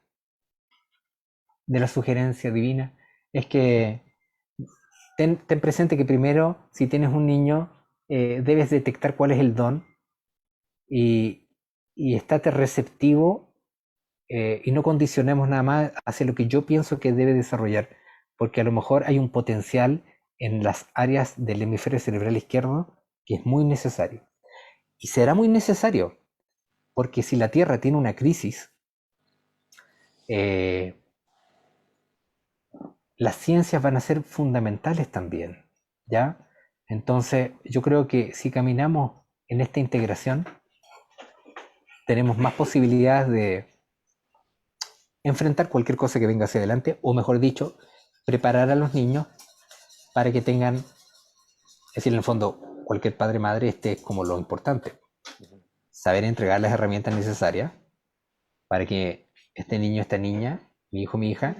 la sugerencia divina, es que ten presente que primero, si tienes un niño, debes detectar cuál es el don y, y estate receptivo, y no condicionemos nada más hacia lo que yo pienso que debe desarrollar, porque a lo mejor hay un potencial en las áreas del hemisferio cerebral izquierdo que es muy necesario. Y será muy necesario, porque si la Tierra tiene una crisis, eh, las ciencias van a ser fundamentales también, ¿ya? Entonces, yo creo que si caminamos en esta integración, tenemos más posibilidades de enfrentar cualquier cosa que venga hacia adelante, o mejor dicho, preparar a los niños para que tengan, es decir, en el fondo, cualquier padre madre, este es como lo importante, saber entregar las herramientas necesarias para que este niño, esta niña, mi hijo, mi hija,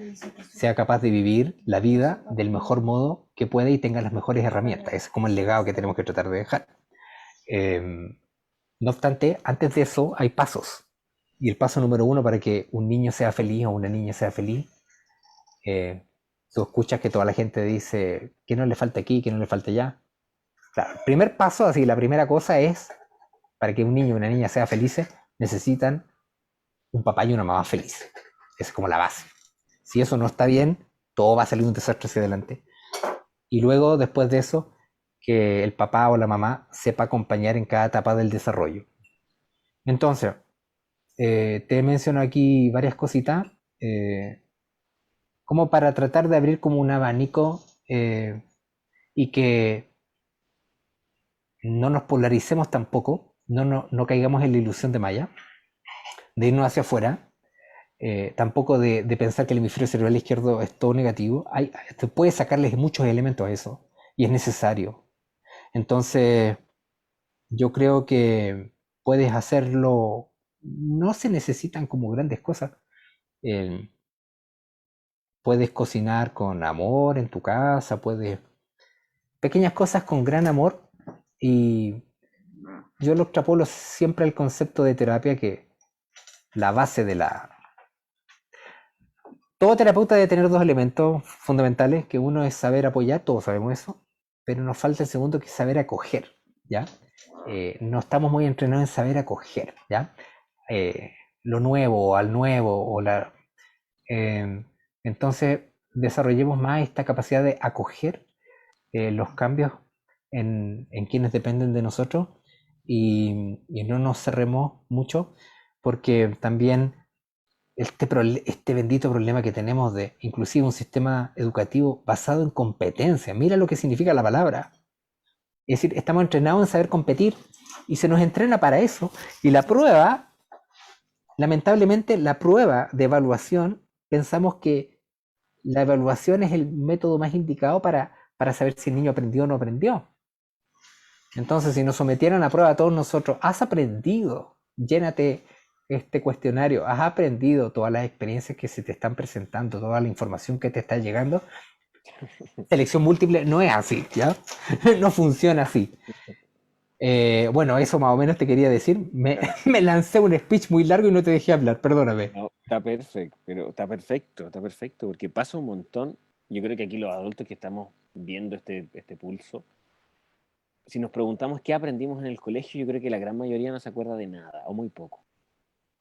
sea capaz de vivir la vida del mejor modo que pueda y tenga las mejores herramientas. Ese es como el legado que tenemos que tratar de dejar. Eh, no obstante, antes de eso hay pasos. Y el paso número uno para que un niño sea feliz o una niña sea feliz, tú escuchas que toda la gente dice que no le falta aquí, que no le falta allá. Claro, el primer paso, así, la primera cosa es, para que un niño o una niña sea felices, necesitan un papá y una mamá felices. Esa es como la base. Si eso no está bien, todo va a salir un desastre hacia adelante. Y luego, después de eso, que el papá o la mamá sepa acompañar en cada etapa del desarrollo. Entonces, te menciono aquí varias cositas, como para tratar de abrir como un abanico, y que no nos polaricemos tampoco, no caigamos en la ilusión de Maya, de irnos hacia afuera, tampoco de pensar que el hemisferio cerebral izquierdo es todo negativo. Te puedes sacarles muchos elementos a eso y es necesario. Entonces, yo creo que puedes hacerlo, no se necesitan como grandes cosas. Eh, Puedes cocinar con amor en tu casa, puedes, pequeñas cosas con gran amor, y yo lo extrapolo siempre al concepto de terapia, que la base de la... Todo terapeuta debe tener dos elementos fundamentales, que uno es saber apoyar, todos sabemos eso, pero nos falta el segundo, que es saber acoger, ¿ya? No estamos muy entrenados en saber acoger, ¿ya? Lo nuevo, al nuevo, eh, entonces desarrollemos más esta capacidad de acoger los cambios en quienes dependen de nosotros, y no nos cerremos mucho, porque también este bendito problema que tenemos de inclusive un sistema educativo basado en competencia, mira lo que significa la palabra, Es decir, estamos entrenados en saber competir y se nos entrena para eso. Y la prueba, lamentablemente, la prueba de evaluación, pensamos que la evaluación es el método más indicado para saber si el niño aprendió o no aprendió. Entonces, si nos sometieran a prueba a todos nosotros, ¿has aprendido? Llénate este cuestionario, ¿has aprendido todas las experiencias que se te están presentando, toda la información que te está llegando? Selección múltiple no es así, ¿ya? No funciona así. Bueno, eso más o menos te quería decir. Me lancé un speech muy largo y no te dejé hablar, perdóname. No, está perfecto, pero está perfecto, porque pasa un montón. Yo creo que aquí los adultos que estamos viendo este pulso, si nos preguntamos qué aprendimos en el colegio, yo creo que la gran mayoría no se acuerda de nada, o muy poco.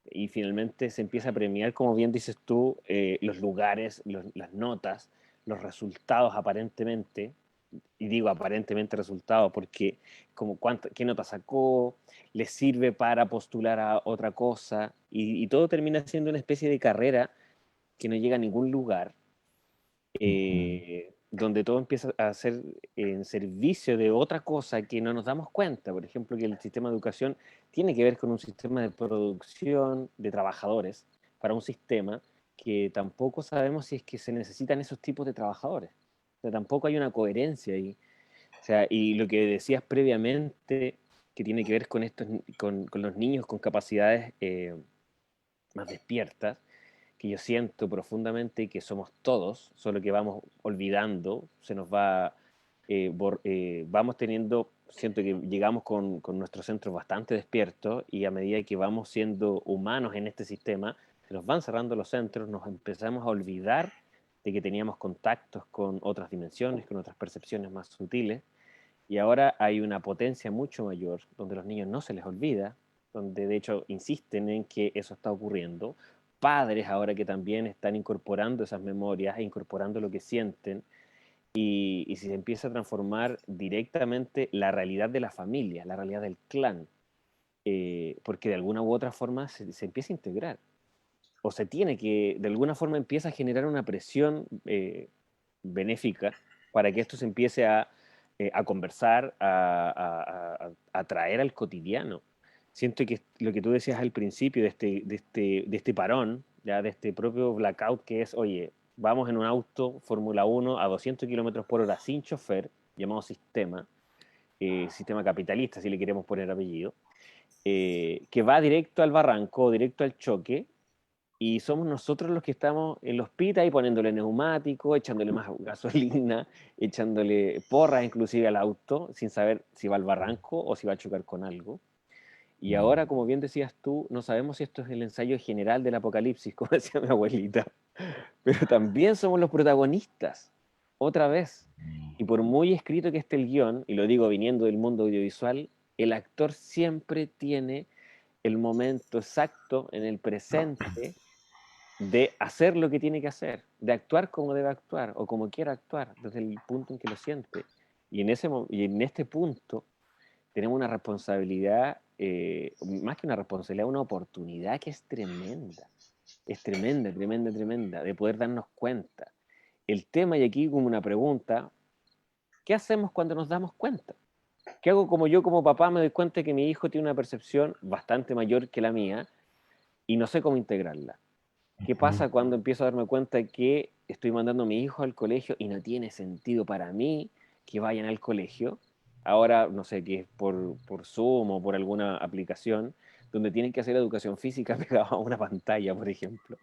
Y finalmente se empieza a premiar, como bien dices tú, los lugares, las notas, los resultados aparentemente, y digo aparentemente resultados porque como qué nota sacó, le sirve para postular a otra cosa, y todo termina siendo una especie de carrera que no llega a ningún lugar, donde todo empieza a ser en servicio de otra cosa que no nos damos cuenta. Por ejemplo, que el sistema de educación tiene que ver con un sistema de producción de trabajadores para un sistema que tampoco sabemos si es que se necesitan esos tipos de trabajadores. O sea, tampoco hay una coherencia ahí. O sea, y lo que decías previamente, que tiene que ver con, con los niños con capacidades más despiertas, que yo siento profundamente que somos todos, solo que vamos olvidando, se nos va, vamos teniendo, siento que llegamos con nuestros centros bastante despiertos y a medida que vamos siendo humanos en este sistema, se nos van cerrando los centros, nos empezamos a olvidar de que teníamos contactos con otras dimensiones, con otras percepciones más sutiles, y ahora hay una potencia mucho mayor, donde los niños no se les olvida, donde de hecho insisten en que eso está ocurriendo. Padres ahora que también están incorporando esas memorias, e incorporando lo que sienten, y se empieza a transformar directamente la realidad de la familia, la realidad del clan, porque de alguna u otra forma se empieza a integrar, o se tiene que, de alguna forma empieza a generar una presión benéfica para que esto se empiece a conversar, a traer al cotidiano. Siento que lo que tú decías al principio de este parón, ya de este propio blackout, que es, oye, vamos en un auto Fórmula 1 a 200 kilómetros por hora sin chofer, llamado sistema, sistema capitalista, si le queremos poner apellido, que va directo al barranco, directo al choque, y somos nosotros los que estamos en los pitas y poniéndole neumático, echándole más gasolina, echándole porras inclusive al auto, sin saber si va al barranco o si va a chocar con algo. Y ahora, como bien decías tú, no sabemos si esto es el ensayo general del apocalipsis, como decía mi abuelita, pero también somos los protagonistas, otra vez. Y por muy escrito que esté el guión, y lo digo viniendo del mundo audiovisual, el actor siempre tiene el momento exacto en el presente de hacer lo que tiene que hacer, de actuar como debe actuar o como quiera actuar, desde el punto en que lo siente. Y en este punto tenemos una responsabilidad, más que una responsabilidad, una oportunidad que es tremenda, tremenda, tremenda, de poder darnos cuenta. El tema, y aquí como una pregunta, ¿qué hacemos cuando nos damos cuenta? ¿Qué hago como yo como papá me doy cuenta de que mi hijo tiene una percepción bastante mayor que la mía y no sé cómo integrarla? ¿Qué pasa cuando empiezo a darme cuenta que estoy mandando a mi hijo al colegio y no tiene sentido para mí que vayan al colegio? Ahora, no sé, que es por Zoom o por alguna aplicación, donde tienen que hacer educación física pegada a una pantalla, por ejemplo,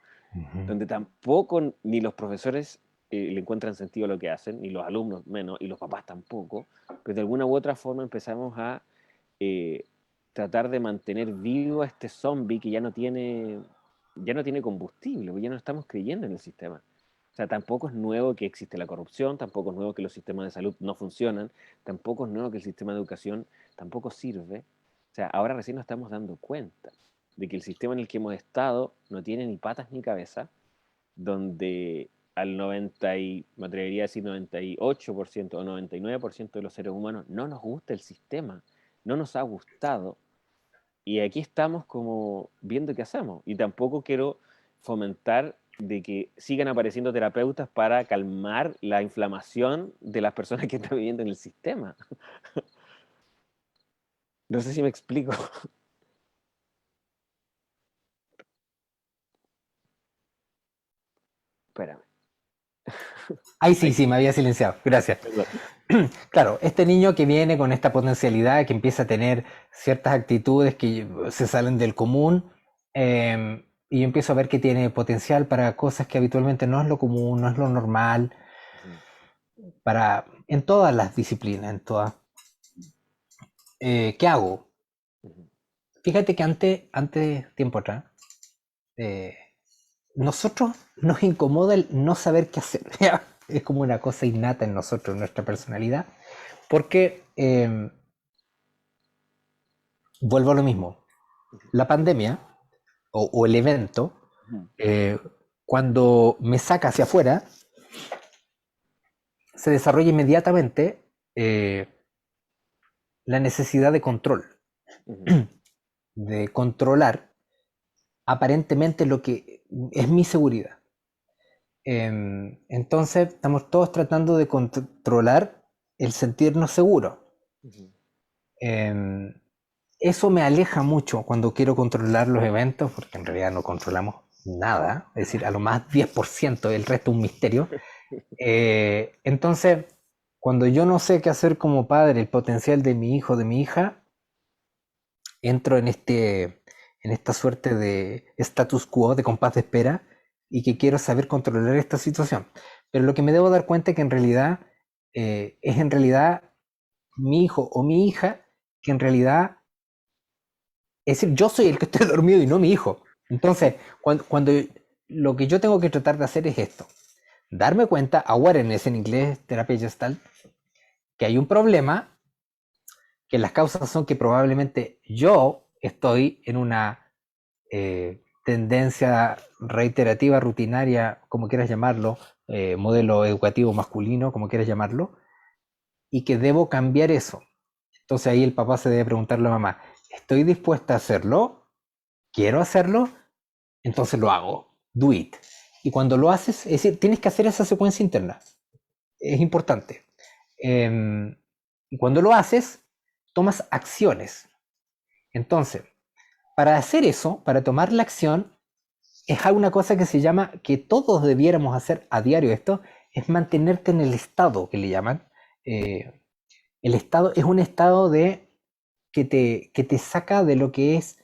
donde tampoco ni los profesores le encuentran sentido a lo que hacen, ni los alumnos menos, y los papás tampoco, pero de alguna u otra forma empezamos a eh, tratar de mantener vivo a este zombie que ya no tiene combustible, porque ya no estamos creyendo en el sistema. O sea, tampoco es nuevo que existe la corrupción, tampoco es nuevo que los sistemas de salud no funcionan, tampoco es nuevo que el sistema de educación tampoco sirve. O sea, ahora recién nos estamos dando cuenta de que el sistema en el que hemos estado no tiene ni patas ni cabeza, donde al 90 y, me atrevería a decir 98% o 99% de los seres humanos no nos gusta el sistema, no nos ha gustado, y aquí estamos como viendo qué hacemos. Y tampoco quiero fomentar de que sigan apareciendo terapeutas para calmar la inflamación de las personas que están viviendo en el sistema. No sé si me explico. Espérame. Ay, sí, Ahí sí, sí, me había silenciado. Gracias. perdón. Claro, este niño que viene con esta potencialidad, que empieza a tener ciertas actitudes que se salen del común, y yo empiezo a ver que tiene potencial para cosas que habitualmente no es lo común, no es lo normal, Ujú, en todas las disciplinas, en todas. ¿Qué hago? ujú, Fíjate que antes, tiempo atrás, eh, nosotros nos incomoda el no saber qué hacer. ¿Ya? Es como una cosa innata en nosotros, en nuestra personalidad, porque vuelvo a lo mismo. ujú, La pandemia o el evento, ujú, eh, cuando me saca hacia afuera, se desarrolla inmediatamente la necesidad de control, ujú, de controlar aparentemente lo que es mi seguridad. Entonces estamos todos tratando de controlar el sentirnos seguros. ujú, Em, Eso me aleja mucho cuando quiero controlar los eventos, porque en realidad no controlamos nada, es decir, a lo más 10%, el resto es un misterio. Entonces, cuando yo no sé qué hacer como padre, el potencial de mi hijo, de mi hija, entro en esta suerte de status quo, de compás de espera, y que quiero saber controlar esta situación. Pero lo que me debo dar cuenta es que en realidad es en realidad mi hijo o mi hija, que en realidad, es decir, yo soy el que estoy dormido y no mi hijo. Entonces, cuando lo que yo tengo que tratar de hacer es esto, darme cuenta, awareness en inglés, terapia gestal, que hay un problema, que las causas son que probablemente yo estoy en una tendencia reiterativa, rutinaria, como quieras llamarlo, modelo educativo masculino, como quieras llamarlo, y que debo cambiar eso. Entonces ahí el papá se debe preguntarle a la mamá, ¿estoy dispuesta a hacerlo? ¿Quiero hacerlo? Entonces lo hago. Do it. Y cuando lo haces, es decir, tienes que hacer esa secuencia interna. Es importante. Y cuando lo haces, tomas acciones. Entonces, para hacer eso, para tomar la acción, es una cosa que se llama, que todos debiéramos hacer a diario esto, es mantenerte en el estado que le llaman. Eh, el estado es un estado de que te saca de lo que es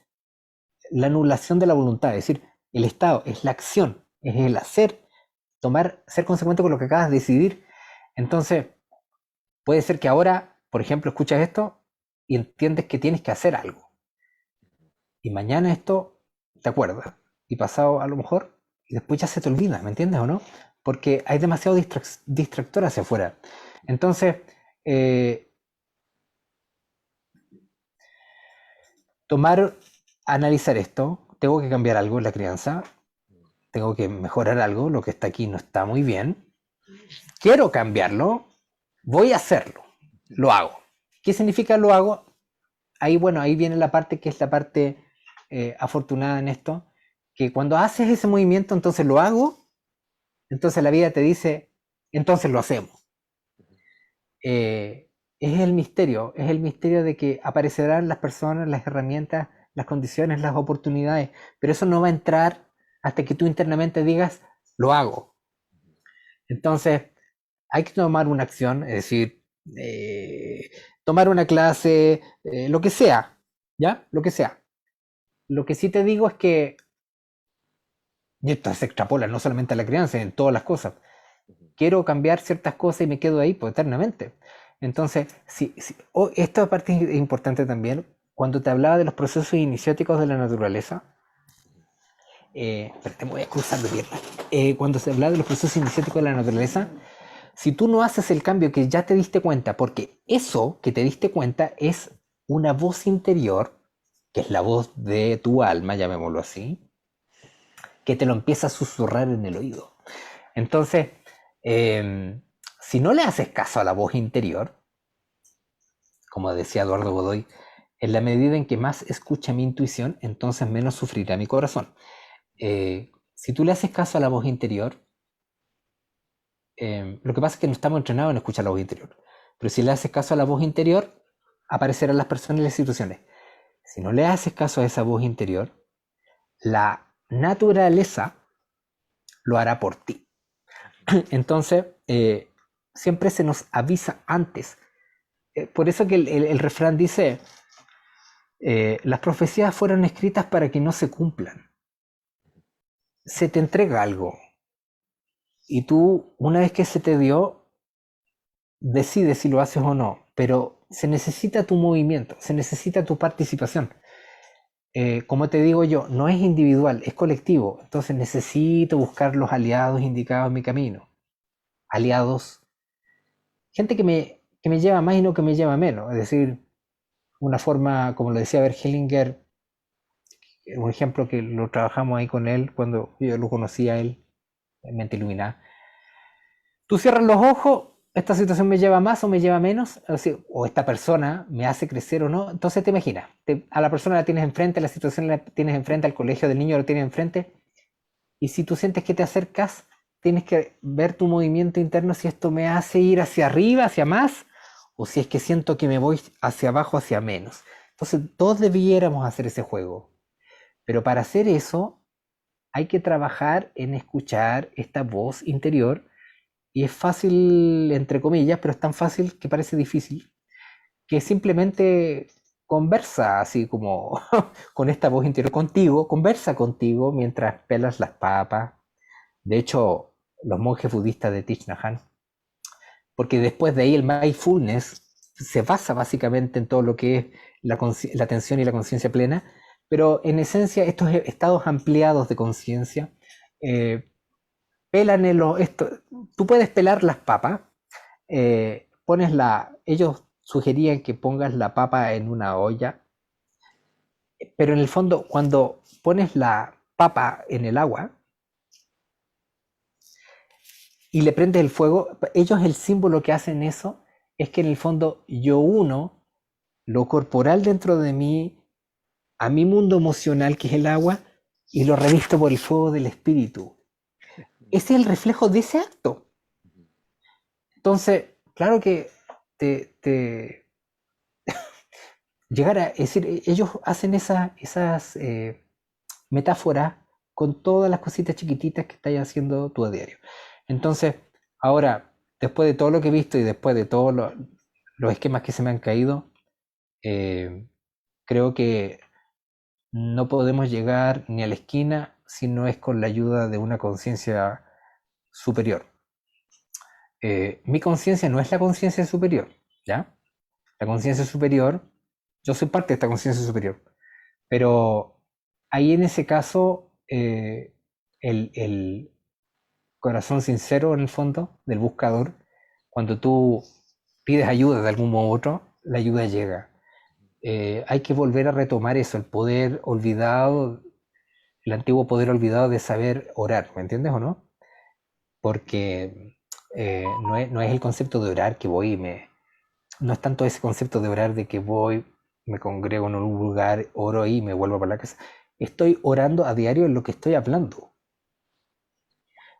la anulación de la voluntad, es decir, el estado es la acción, es el hacer, tomar, ser consecuente con lo que acabas de decidir. Entonces, puede ser que ahora, por ejemplo, escuchas esto y entiendes que tienes que hacer algo. Y mañana esto te acuerdas. Y pasado a lo mejor, y después ya se te olvida, ¿me entiendes o no? Porque hay demasiado distractor hacia afuera. Entonces, eh, tomar, analizar esto, tengo que cambiar algo en la crianza, tengo que mejorar algo, lo que está aquí no está muy bien, quiero cambiarlo, voy a hacerlo, lo hago. ¿Qué significa lo hago? Ahí, bueno, ahí viene la parte que es la parte afortunada en esto, que cuando haces ese movimiento, entonces lo hago, entonces la vida te dice, entonces lo hacemos. Es el misterio de que aparecerán las personas, las herramientas, las condiciones, las oportunidades, pero eso no va a entrar hasta que tú internamente digas, lo hago. Entonces, hay que tomar una acción, es decir, tomar una clase, lo que sea, ¿ya? Lo que sea. Lo que sí te digo es que, y esto se extrapola no solamente a la crianza, en todas las cosas. Quiero cambiar ciertas cosas y me quedo ahí pues, eternamente. Entonces, esta parte es importante también. Cuando te hablaba de los procesos iniciáticos de la naturaleza, pero te voy a cruzar de piernas. Cuando se hablaba de los procesos iniciáticos de la naturaleza, si tú no haces el cambio que ya te diste cuenta, porque eso que te diste cuenta es una voz interior, que es la voz de tu alma, llamémoslo así, que te lo empieza a susurrar en el oído. Entonces, si no le haces caso a la voz interior, como decía Eduardo Godoy, en la medida en que más escucha mi intuición, entonces menos sufrirá mi corazón. Si tú le haces caso a la voz interior, lo que pasa es que no estamos entrenados en escuchar la voz interior. Pero si le haces caso a la voz interior, aparecerán las personas y las situaciones. Si no le haces caso a esa voz interior, la naturaleza lo hará por ti. Entonces, siempre se nos avisa antes. Por eso que el refrán dice, las profecías fueron escritas para que no se cumplan. Se te entrega algo y tú, una vez que se te dio, decides si lo haces o no, pero se necesita tu movimiento, se necesita tu participación. Como te digo yo, no es individual, es colectivo. Entonces necesito buscar los aliados indicados en mi camino. Aliados, gente que me lleva más y no que me lleva menos. Es decir, una forma, como lo decía Bert Hellinger, un ejemplo que lo trabajamos ahí con él cuando yo lo conocí a él, en Mente Iluminada. Tú cierras los ojos, esta situación me lleva más o me lleva menos, o esta persona me hace crecer o no. Entonces te imaginas, a la persona la tienes enfrente, la situación la tienes enfrente, al colegio del niño lo tienes enfrente, y si tú sientes que te acercas, tienes que ver tu movimiento interno, si esto me hace ir hacia arriba, hacia más, o si es que siento que me voy hacia abajo, hacia menos. Entonces todos debiéramos hacer ese juego. Pero para hacer eso hay que trabajar en escuchar esta voz interior y es fácil, entre comillas, pero es tan fácil que parece difícil, que simplemente conversa así como con esta voz interior contigo, conversa contigo mientras pelas las papas. De hecho, los monjes budistas de Thich Nhat Hanh, porque después de ahí el mindfulness se basa básicamente en todo lo que es la atención y la conciencia plena, pero en esencia estos estados ampliados de conciencia eh, pelan tú puedes pelar las papas, ellos sugerían que pongas la papa en una olla, pero en el fondo cuando pones la papa en el agua y le prendes el fuego, ellos el símbolo que hacen eso es que en el fondo yo uno lo corporal dentro de mí a mi mundo emocional que es el agua y lo revisto por el fuego del espíritu. Ese es el reflejo de ese acto. Entonces, claro que te llegar a decir, ellos hacen esas metáforas con todas las cositas chiquititas que estás haciendo tú a diario. Entonces, ahora, después de todo lo que he visto y después de todos los esquemas que se me han caído, creo que no podemos llegar ni a la esquina si no es con la ayuda de una conciencia superior. Mi conciencia no es la conciencia superior, ¿ya? La conciencia superior, yo soy parte de esta conciencia superior, pero ahí en ese caso, el corazón sincero en el fondo del buscador, cuando tú pides ayuda de algún modo u otro, la ayuda llega. Hay que volver a retomar eso, el poder olvidado, el antiguo poder olvidado de saber orar, ¿me entiendes o no? Porque no es el concepto de orar que voy y no es tanto ese concepto de orar de que voy, me congrego en un lugar, oro y me vuelvo para la casa. Estoy orando a diario en lo que estoy hablando.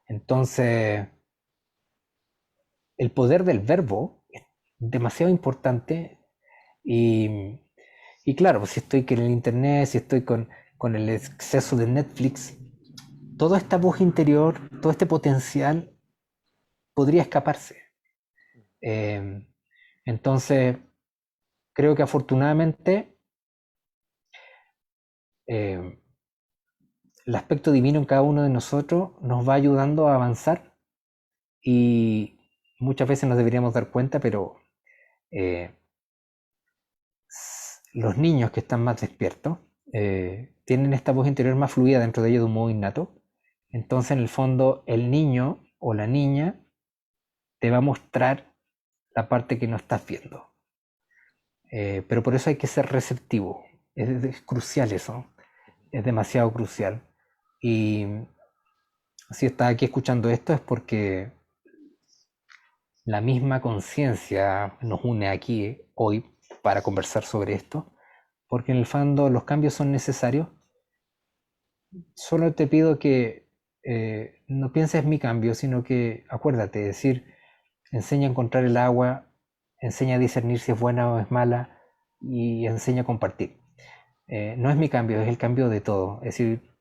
Entonces, el poder del verbo es demasiado importante y, y claro, pues si estoy en el internet, si estoy con el exceso de Netflix, toda esta voz interior, todo este potencial podría escaparse. Eh, entonces, creo que afortunadamente eh, el aspecto divino en cada uno de nosotros nos va ayudando a avanzar y muchas veces nos deberíamos dar cuenta, pero eh, los niños que están más despiertos tienen esta voz interior más fluida dentro de ellos de un modo innato. Entonces, en el fondo, el niño o la niña te va a mostrar la parte que no estás viendo. Pero por eso hay que ser receptivo. Es crucial eso. Es demasiado crucial. Y si estás aquí escuchando esto es porque la misma conciencia nos une aquí hoy para conversar sobre esto, porque en el fondo los cambios son necesarios. Solo te pido que no pienses mi cambio, sino que acuérdate, decir, enseña a encontrar el agua, enseña a discernir si es buena o es mala, y enseña a compartir. No es mi cambio, es el cambio de todo. Es decir,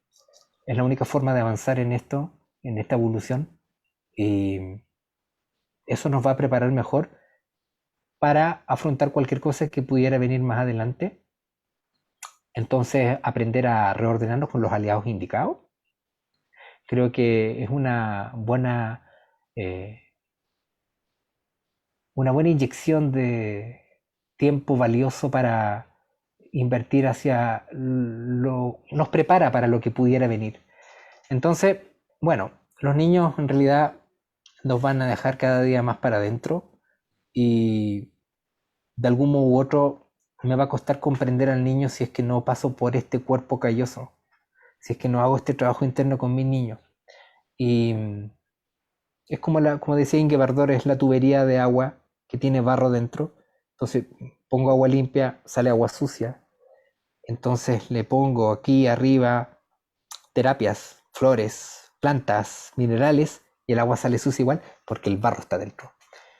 es la única forma de avanzar en esto, en esta evolución. Y eso nos va a preparar mejor para afrontar cualquier cosa que pudiera venir más adelante. Entonces, aprender a reordenarnos con los aliados indicados. Creo que es eh, una buena inyección de tiempo valioso para invertir hacia nos prepara para lo que pudiera venir. Entonces, bueno, los niños en realidad nos van a dejar cada día más para adentro y de algún modo u otro me va a costar comprender al niño si es que no paso por este cuerpo calloso, si es que no hago este trabajo interno con mis niños. Y es como, como decía Inge Bardor, es la tubería de agua que tiene barro dentro. Entonces pongo agua limpia, sale agua sucia. Entonces le pongo aquí arriba terapias, flores, plantas, minerales, y el agua sale sucia igual porque el barro está dentro.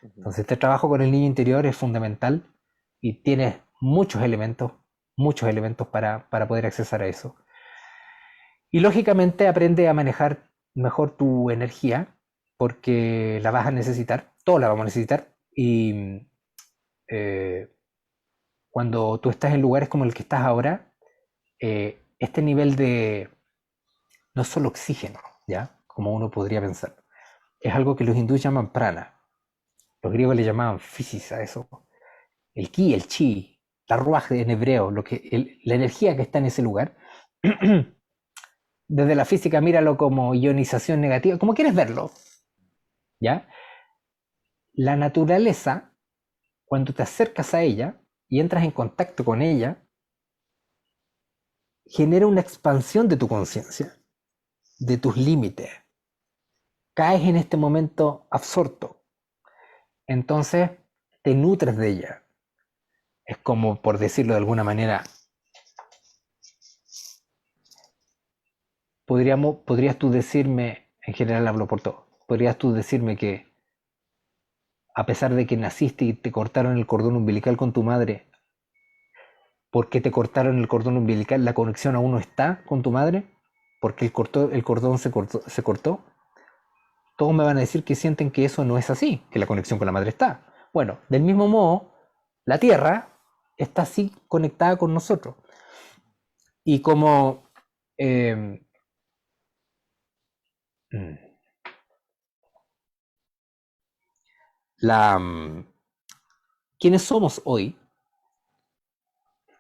Ujú. Entonces este trabajo con el niño interior es fundamental y tienes muchos elementos para poder accesar a eso. Y lógicamente aprende a manejar mejor tu energía porque la vas a necesitar, todos la vamos a necesitar. Y eh, cuando tú estás en lugares como el que estás ahora, este nivel de no solo oxígeno, ¿ya? Como uno podría pensar, es algo que los hindúes llaman prana, los griegos le llamaban physis a eso, el ki, el chi, la ruaj en hebreo, la energía que está en ese lugar. Desde la física míralo como ionización negativa, como quieres verlo, ¿ya? La naturaleza, cuando te acercas a ella y entras en contacto con ella, genera una expansión de tu conciencia, de tus límites. Caes en este momento absorto. Entonces te nutres de ella. Es como, por decirlo de alguna manera, podrías tú decirme, en general hablo por todo, podrías tú decirme que a pesar de que naciste y te cortaron el cordón umbilical con tu madre, porque te cortaron el cordón umbilical, la conexión aún no está con tu madre, porque el cordón se cortó. Todos me van a decir que sienten que eso no es así, que la conexión con la madre está. Bueno, del mismo modo, la Tierra está así conectada con nosotros. Y como eh, la, quienes somos hoy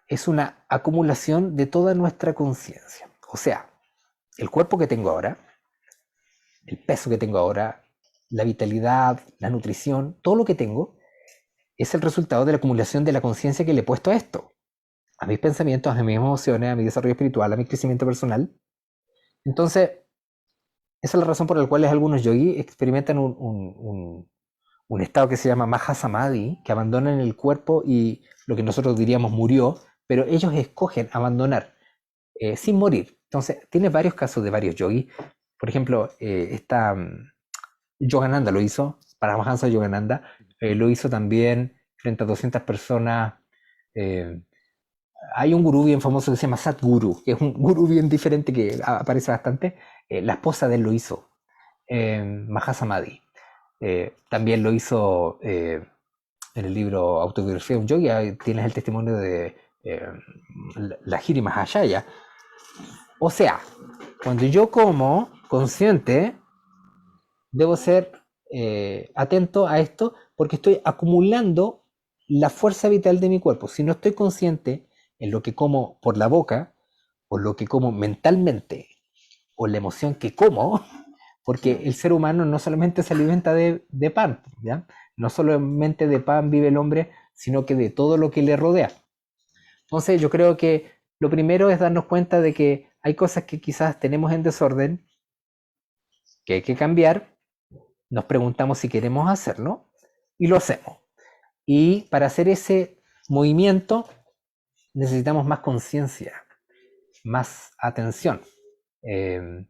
es una acumulación de toda nuestra conciencia. O sea, el cuerpo que tengo ahora, el peso que tengo ahora, la vitalidad, la nutrición, todo lo que tengo es el resultado de la acumulación de la conciencia que le he puesto a esto, a mis pensamientos, a mis emociones, a mi desarrollo espiritual, a mi crecimiento personal. Entonces, esa es la razón por la cual algunos yogis experimentan un estado que se llama Maha Samadhi, que abandonan el cuerpo y lo que nosotros diríamos murió, pero ellos escogen abandonar sin morir. Entonces, tiene varios casos de varios yogis. Por ejemplo, Yogananda lo hizo, Paramahansa Yogananda, lo hizo también frente a 200 personas. eh, Hay un gurú bien famoso que se llama Sadhguru, que es un gurú bien diferente que aparece bastante. La esposa de él lo hizo, Mahasamadhi. También lo hizo en el libro Autobiografía de un Yogi. Ahí tienes el testimonio de Lahiri Mahashaya. O sea, cuando yo como consciente, debo ser atento a esto porque estoy acumulando la fuerza vital de mi cuerpo. Si no estoy consciente en lo que como por la boca, o lo que como mentalmente, o la emoción que como, porque el ser humano no solamente se alimenta de pan, ¿ya? No solamente de pan vive el hombre, sino que de todo lo que le rodea. Entonces yo creo que lo primero es darnos cuenta de que hay cosas que quizás tenemos en desorden, que hay que cambiar, nos preguntamos si queremos hacerlo y lo hacemos. Y para hacer ese movimiento necesitamos más conciencia, más atención. Eh,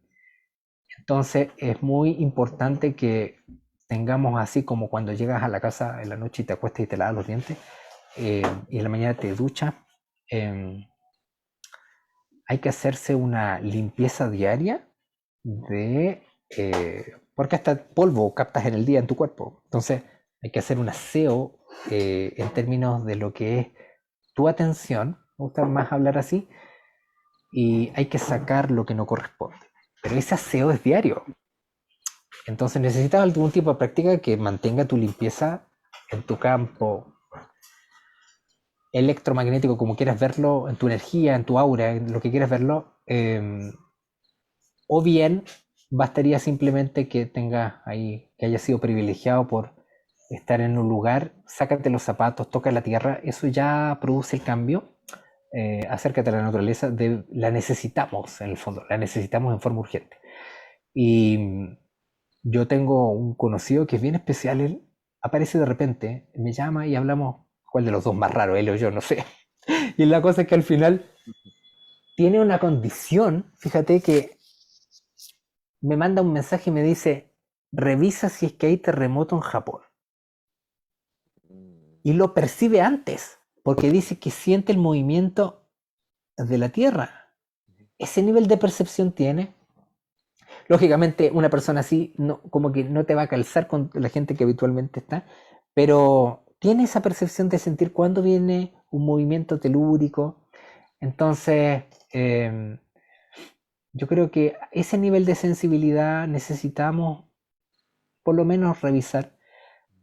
entonces es muy importante que tengamos así como cuando llegas a la casa en la noche y te acuestas y te lavas los dientes, y en la mañana te duchas, hay que hacerse una limpieza diaria porque hasta polvo captas en el día en tu cuerpo. Entonces hay que hacer un aseo en términos de lo que es tu atención, me gusta más hablar así, y hay que sacar lo que no corresponde. Pero ese aseo es diario. Entonces necesitas algún tipo de práctica que mantenga tu limpieza en tu campo electromagnético, como quieras verlo, en tu energía, en tu aura, en lo que quieras verlo, o bien bastaría simplemente que tengas ahí, que hayas sido privilegiado por estar en un lugar, sácate los zapatos, toca la tierra, eso ya produce el cambio. Acércate a la naturaleza, la necesitamos en el fondo, la necesitamos en forma urgente. Y yo tengo un conocido que es bien especial, él aparece de repente, me llama y hablamos, ¿cuál de los dos más raro, él o yo? No sé. Y la cosa es que al final tiene una condición, fíjate que me manda un mensaje y me dice, revisa si es que hay terremoto en Japón. Y lo percibe antes, porque dice que siente el movimiento de la Tierra. Ese nivel de percepción tiene. Lógicamente, una persona así no, como que no te va a calzar con la gente que habitualmente está, pero tiene esa percepción de sentir cuando viene un movimiento telúrico. Entonces, yo creo que ese nivel de sensibilidad necesitamos por lo menos revisar.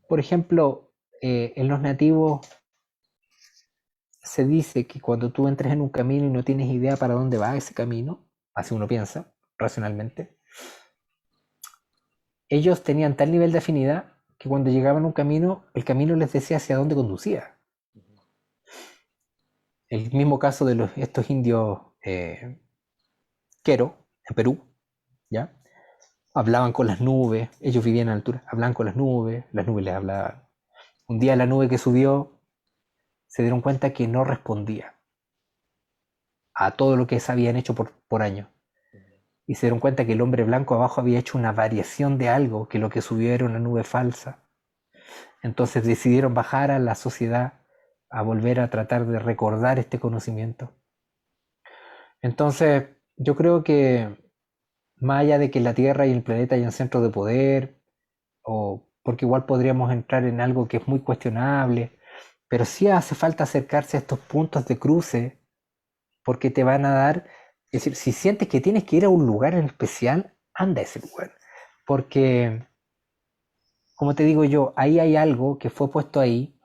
Por ejemplo, en los nativos se dice que cuando tú entres en un camino y no tienes idea para dónde va ese camino, así uno piensa racionalmente, ellos tenían tal nivel de afinidad que cuando llegaban a un camino, el camino les decía hacia dónde conducía. El mismo caso de estos indios Quero, en Perú, ¿ya? Hablaban con las nubes, ellos vivían a altura, hablaban con las nubes les hablaban. Un día la nube que subió se dieron cuenta que no respondía a todo lo que se habían hecho por años. Y se dieron cuenta que el hombre blanco abajo había hecho una variación de algo, que lo que subió era una nube falsa. Entonces decidieron bajar a la sociedad a volver a tratar de recordar este conocimiento. Entonces, yo creo que más allá de que la Tierra y el planeta hayan centros de poder, o porque igual podríamos entrar en algo que es muy cuestionable, pero sí hace falta acercarse a estos puntos de cruce porque te van a dar, es decir, si sientes que tienes que ir a un lugar en especial, anda a ese lugar, porque como te digo yo, ahí hay algo que fue puesto ahí.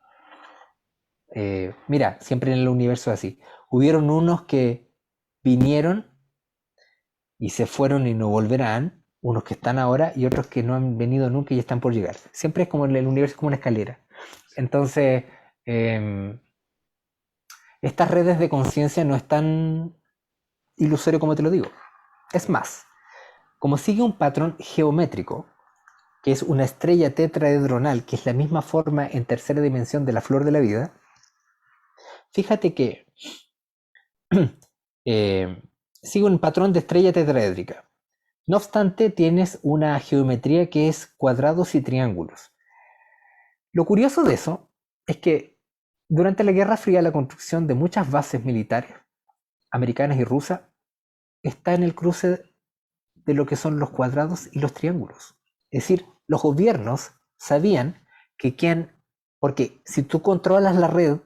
Mira, siempre en el universo es así. Hubieron unos que vinieron y se fueron y no volverán, unos que están ahora y otros que no han venido nunca y están por llegar. Siempre es como en el universo, como una escalera. Entonces, eh, estas redes de conciencia no es tan ilusorio como te lo digo. Es más, como sigue un patrón geométrico, que es una estrella tetraedronal, que es la misma forma en tercera dimensión de la flor de la vida, fíjate que eh, sigue un patrón de estrella tetraédrica. No obstante, tienes una geometría que es cuadrados y triángulos. Lo curioso de eso es que durante la Guerra Fría la construcción de muchas bases militares americanas y rusas está en el cruce de lo que son los cuadrados y los triángulos. Es decir, los gobiernos sabían que porque si tú controlas la red,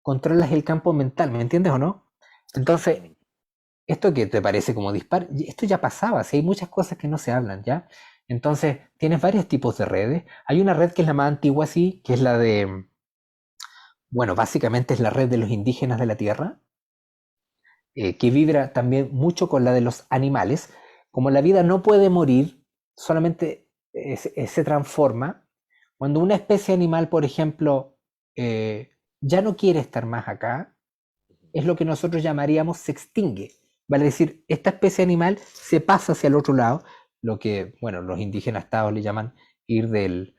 controlas el campo mental, ¿me entiendes o no? Entonces, esto que te parece como dispar, esto ya pasaba, si hay muchas cosas que no se hablan, ¿ya? Entonces, tienes varios tipos de redes. Hay una red que es la más antigua, sí, que es la de, bueno, básicamente es la red de los indígenas de la Tierra, que vibra también mucho con la de los animales. Como la vida no puede morir, solamente se transforma. Cuando una especie animal, por ejemplo, ya no quiere estar más acá, es lo que nosotros llamaríamos se extingue. Vale decir, esta especie animal se pasa hacia el otro lado, lo que, bueno, los indígenas estados le llaman ir del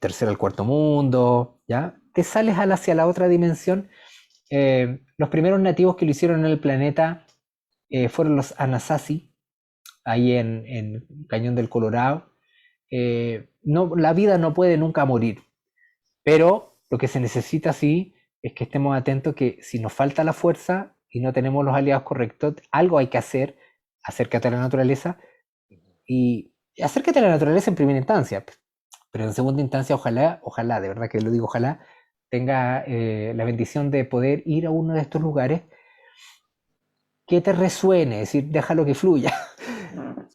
tercer al cuarto mundo, ¿ya? Te sales hacia la otra dimensión. Los primeros nativos que lo hicieron en el planeta fueron los Anasazi, ahí en Cañón del Colorado. No, la vida no puede nunca morir, pero Lo que se necesita sí es que estemos atentos que si nos falta la fuerza y no tenemos los aliados correctos, algo hay que hacer, acércate a la naturaleza y acércate a la naturaleza en primera instancia, pero en segunda instancia ojalá, de verdad que lo digo, ojalá tenga la bendición de poder ir a uno de estos lugares que te resuene, es decir, déjalo que fluya.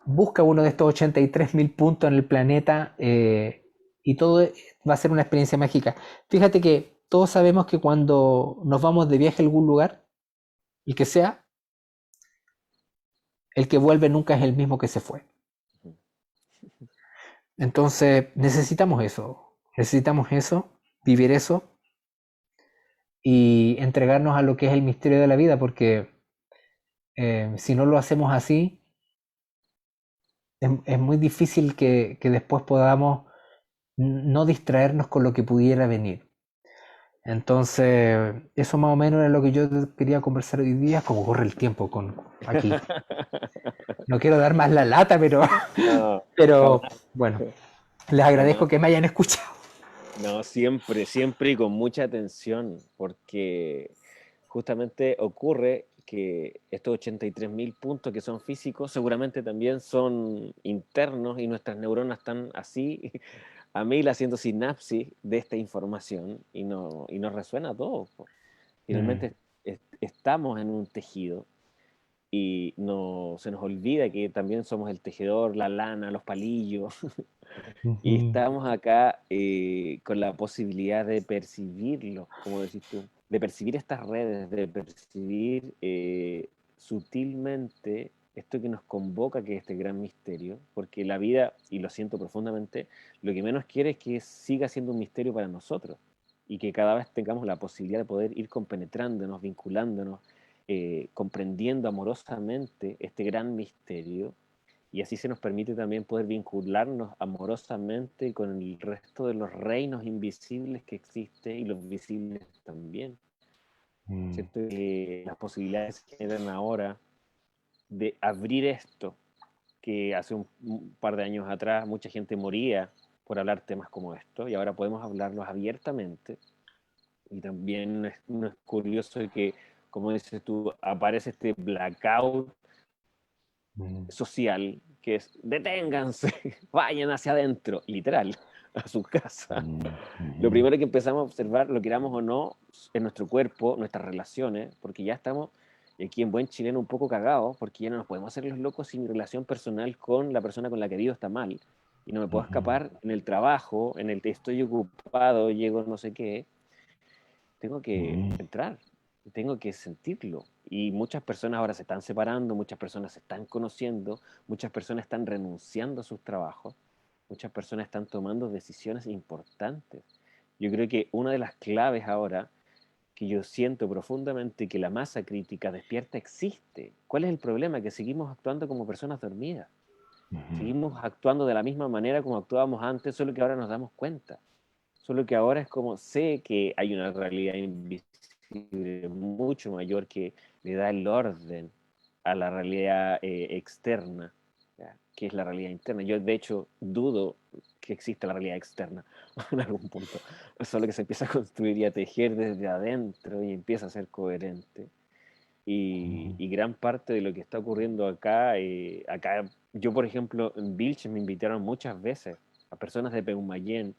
Busca uno de estos 83.000 puntos en el planeta y todo va a ser una experiencia mágica. Fíjate que todos sabemos que cuando nos vamos de viaje a algún lugar, el que sea, el que vuelve nunca es el mismo que se fue. Entonces necesitamos eso, vivir eso y entregarnos a lo que es el misterio de la vida, porque si no lo hacemos así, es muy difícil que después podamos no distraernos con lo que pudiera venir. Entonces, eso más o menos es lo que yo quería conversar hoy día, como corre el tiempo con aquí. No quiero dar más la lata, No, pero jamás, bueno, les agradezco jamás. que me hayan escuchado. No, siempre, siempre y con mucha atención, porque justamente ocurre que estos 83.000 puntos que son físicos seguramente también son internos y nuestras neuronas están así a mil haciendo sinapsis de esta información y nos resuena todo. Mm, Finalmente estamos en un tejido y no, se nos olvida que también somos el tejedor, la lana, los palillos. Y ujú, estamos acá con la posibilidad de percibirlo, como decís tú, de percibir estas redes, de percibir sutilmente esto que nos convoca, que es este gran misterio, porque la vida, y lo siento profundamente, lo que menos quiere es que siga siendo un misterio para nosotros y que cada vez tengamos la posibilidad de poder ir compenetrándonos, vinculándonos, comprendiendo amorosamente este gran misterio y así se nos permite también poder vincularnos amorosamente con el resto de los reinos invisibles que existen y los visibles también. mm, ¿Cierto? Las posibilidades que generan ahora de abrir esto, que hace un par de años atrás mucha gente moría por hablar temas como esto, y ahora podemos hablarlos abiertamente. Y también no es curioso que, como dices tú, aparece este blackout mm, social que es deténganse, vayan hacia adentro, literal, a su casa. mm, Lo ujú, primero que empezamos a observar, lo queramos o no, es nuestro cuerpo, nuestras relaciones, porque ya estamos aquí en buen chileno un poco cagados, porque ya no nos podemos hacer los locos si mi relación personal con la persona con la que vivo está mal. Y no me puedo ujú, escapar en el trabajo, en el que estoy ocupado, llego no sé qué, tengo que ujú, entrar, tengo que sentirlo. Y muchas personas ahora se están separando, muchas personas se están conociendo, muchas personas están renunciando a sus trabajos, muchas personas están tomando decisiones importantes. Yo creo que una de las claves ahora que yo siento profundamente que la masa crítica despierta existe. ¿Cuál es el problema? Que seguimos actuando como personas dormidas. ujú, Seguimos actuando de la misma manera como actuábamos antes, solo que ahora nos damos cuenta. Solo que ahora es como sé que hay una realidad invisible mucho mayor que le da el orden a la realidad externa, ¿ya? Que es la realidad interna. Yo de hecho dudo que exista la realidad externa en algún punto. Solo que se empieza a construir y a tejer desde adentro y empieza a ser coherente. ujú, Y gran parte de lo que está ocurriendo acá, yo por ejemplo en Vilches me invitaron muchas veces a personas de Peumayén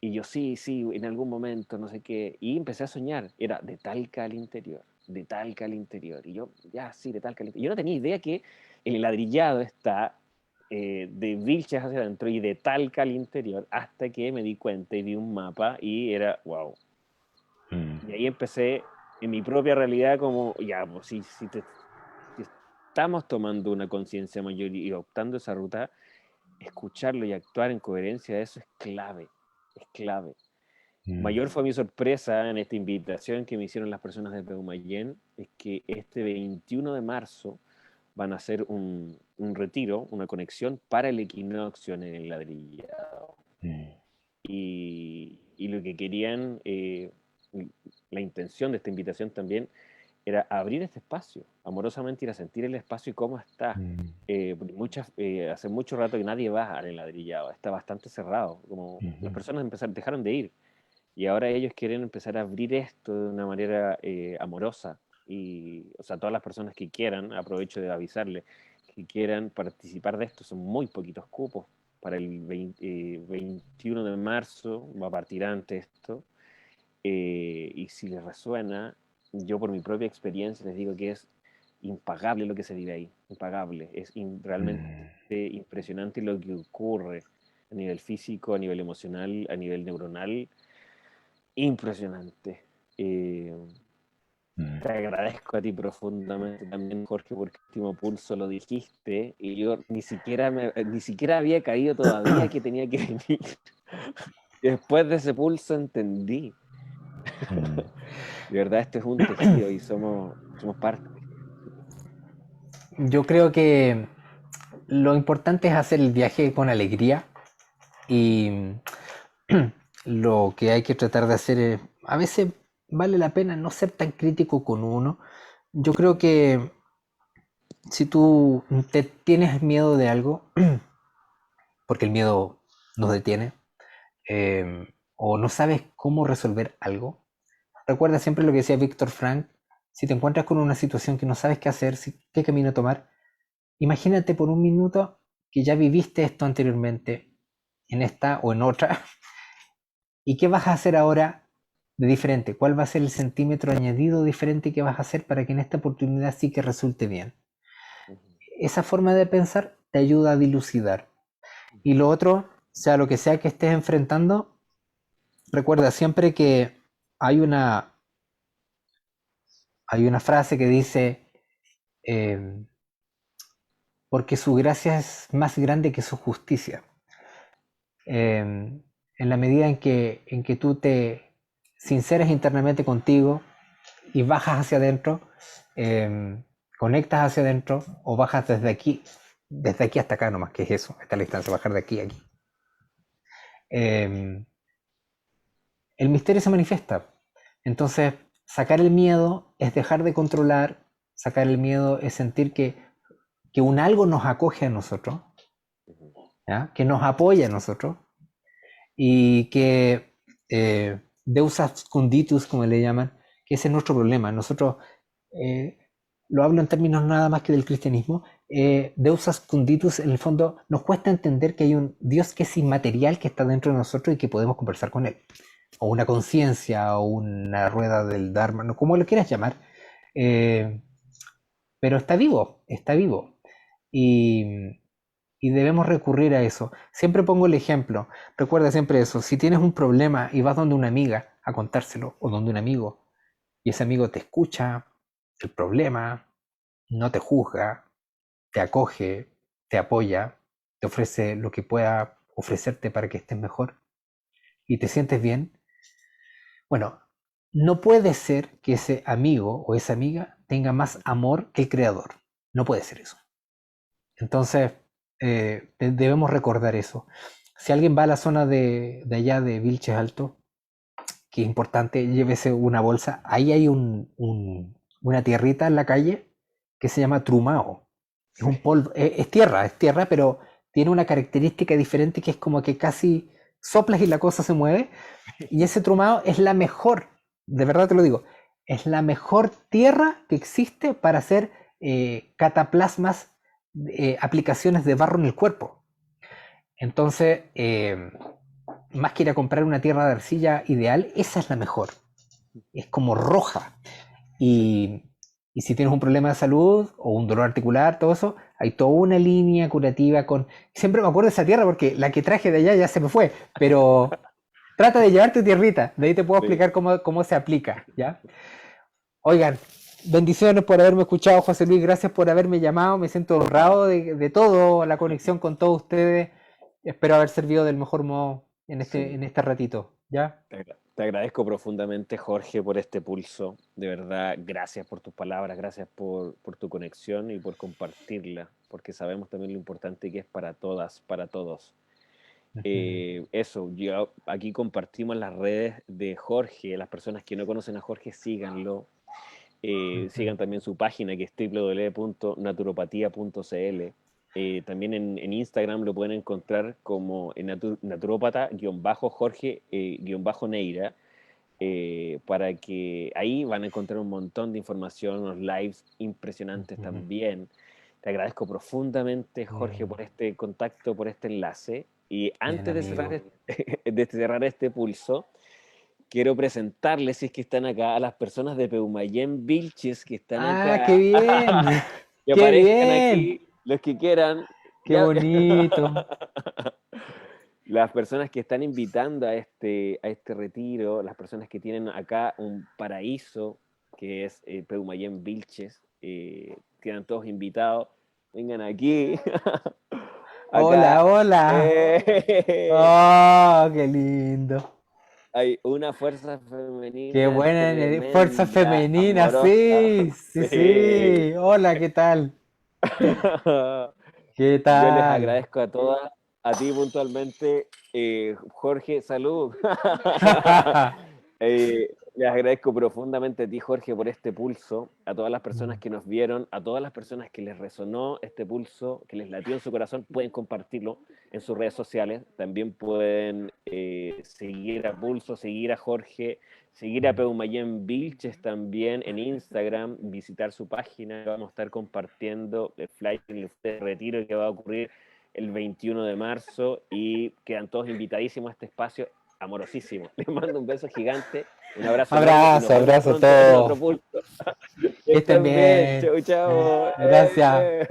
y yo sí, sí, en algún momento, no sé qué. Y empecé a soñar. Era de Talca al interior, de Talca al interior. Y yo, ya, sí, de Talca al interior. Yo no tenía idea que el ladrillado está de Vilches hacia adentro y de Talca al interior, hasta que me di cuenta y vi un mapa y era, wow. mm. Y ahí empecé en mi propia realidad como, ya, pues si estamos tomando una conciencia mayor y optando esa ruta, escucharlo y actuar en coherencia, eso es clave, es clave. Mm, Mayor fue mi sorpresa en esta invitación que me hicieron las personas de Peumayén, es que este 21 de marzo van a hacer un retiro, una conexión para el equinoccio en el ladrillado. mm, Y lo que querían, la intención de esta invitación también, era abrir este espacio, amorosamente ir a sentir el espacio y cómo está. mm, Hace mucho rato que nadie va al ladrillado, está bastante cerrado, como las ujú, personas dejaron de ir. Y ahora ellos quieren empezar a abrir esto de una manera amorosa. Y, o sea, todas las personas que quieran, aprovecho de avisarle, que quieran participar de esto, son muy poquitos cupos. Para el 21 de marzo va a partir antes esto. Y si les resuena, yo por mi propia experiencia les digo que es impagable lo que se vive ahí, impagable. Es realmente impresionante lo que ocurre a nivel físico, a nivel emocional, a nivel neuronal. Impresionante. Eh, Mm. Te agradezco a ti profundamente también, Jorge, porque Último Pulso lo dijiste y yo ni siquiera había caído todavía que tenía que venir. Después de ese pulso entendí. Mm. De verdad, esto es un tejido y somos parte. Yo creo que lo importante es hacer el viaje con alegría y lo que hay que tratar de hacer es, a veces vale la pena no ser tan crítico con uno. Yo creo que si tú te tienes miedo de algo, porque el miedo nos detiene, o no sabes cómo resolver algo, recuerda siempre lo que decía Víctor Frank, si te encuentras con una situación que no sabes qué hacer, qué camino tomar, imagínate por un minuto que ya viviste esto anteriormente, en esta o en otra, y qué vas a hacer ahora de diferente, cuál va a ser el centímetro añadido diferente que vas a hacer para que en esta oportunidad sí que resulte bien. Esa forma de pensar te ayuda a dilucidar. Y lo otro, sea lo que sea que estés enfrentando, recuerda siempre que hay una, hay una frase que dice, eh, porque su gracia es más grande que su justicia. En la medida en que tú te sinceras internamente contigo y bajas hacia adentro, conectas hacia adentro o bajas desde aquí hasta acá nomás, que es eso, esta es la distancia, bajar de aquí a aquí. Eh, el misterio se manifiesta. Entonces, sacar el miedo es dejar de controlar, sacar el miedo es sentir que un algo nos acoge a nosotros, ¿ya? Que nos apoya a nosotros y que Deus absconditus, como le llaman, que ese es nuestro problema. Nosotros, eh, lo hablo en términos nada más que del cristianismo, Deus absconditus en el fondo nos cuesta entender que hay un Dios que es inmaterial, que está dentro de nosotros y que podemos conversar con él. O una conciencia, o una rueda del Dharma, no, como lo quieras llamar, eh, pero está vivo, está vivo. Y, y debemos recurrir a eso. Siempre pongo el ejemplo, recuerda siempre eso, si tienes un problema y vas donde una amiga a contárselo, o donde un amigo, y ese amigo te escucha el problema, no te juzga, te acoge, te apoya, te ofrece lo que pueda ofrecerte para que estés mejor y te sientes bien, bueno, no puede ser que ese amigo o esa amiga tenga más amor que el creador. No puede ser eso. Entonces, debemos recordar eso. Si alguien va a la zona de allá de Vilches Alto, que es importante, llévese una bolsa. Ahí hay una tierrita en la calle que se llama trumao. Es Sí. un polvo, es tierra, pero tiene una característica diferente que es como que casi soplas y la cosa se mueve. Y ese trumao es la mejor, de verdad te lo digo, es la mejor tierra que existe para hacer cataplasmas, aplicaciones de barro en el cuerpo. Entonces, más que ir a comprar una tierra de arcilla ideal, esa es la mejor. Es como roja. Y, y si tienes un problema de salud o un dolor articular, todo eso, hay toda una línea curativa con... Siempre me acuerdo de esa tierra porque la que traje de allá ya se me fue, pero trata de llevar tu tierrita, de ahí te puedo Sí. explicar cómo se aplica, ¿ya? Oigan, bendiciones por haberme escuchado, José Luis, gracias por haberme llamado, me siento honrado de todo, la conexión con todos ustedes, espero haber servido del mejor modo en Sí. este ratito, ¿ya? Te agradezco profundamente, Jorge, por este pulso. De verdad, gracias por tus palabras, gracias por tu conexión y por compartirla, porque sabemos también lo importante que es para todas, para todos. Eso, yo, aquí compartimos las redes de Jorge. Las personas que no conocen a Jorge, síganlo. Sigan también su página que es www.naturopatía.cl. También en Instagram lo pueden encontrar como naturópata-Jorge-Neira, para que ahí van a encontrar un montón de información, unos lives impresionantes Ujú. también. Te agradezco profundamente, Jorge, Bien, por este contacto, por este enlace. Y bien, antes de cerrar, amigo. de cerrar este pulso, quiero presentarles, si es que están acá, a las personas de Peumayén Vilches que están Ah, qué acá. bien, Que qué aparezcan bien, aquí los que quieran. qué Ya. bonito. Las personas que están invitando a este retiro, las personas que tienen acá un paraíso, que es Peumayén Vilches, quedan todos invitados. Vengan aquí. Hola, Acá hola. eh, Oh, qué lindo. hay una fuerza Qué femenina buena fuerza tremenda, femenina, amorosa. sí, sí, Sí. sí. Hola, ¿qué tal? ¿Qué Yo les tal? agradezco a todas, a ti puntualmente, Jorge, salud. Les agradezco profundamente a ti, Jorge, por este pulso, a todas las personas que nos vieron, a todas las personas que les resonó este pulso, que les latió en su corazón, pueden compartirlo en sus redes sociales. También pueden seguir a Pulso, seguir a Jorge, seguir a Peumayén Vilches también en Instagram, visitar su página. Vamos a estar compartiendo el flight de retiro que va a ocurrir el 21 de marzo y quedan todos invitadísimos a este espacio amorosísimo. Les mando un beso gigante, un abrazo enorme y nos Abrazo, vemos abrazo a pronto en otro todos. pulso. Que Que estén estén bien. bien. Chau, chau. Gracias.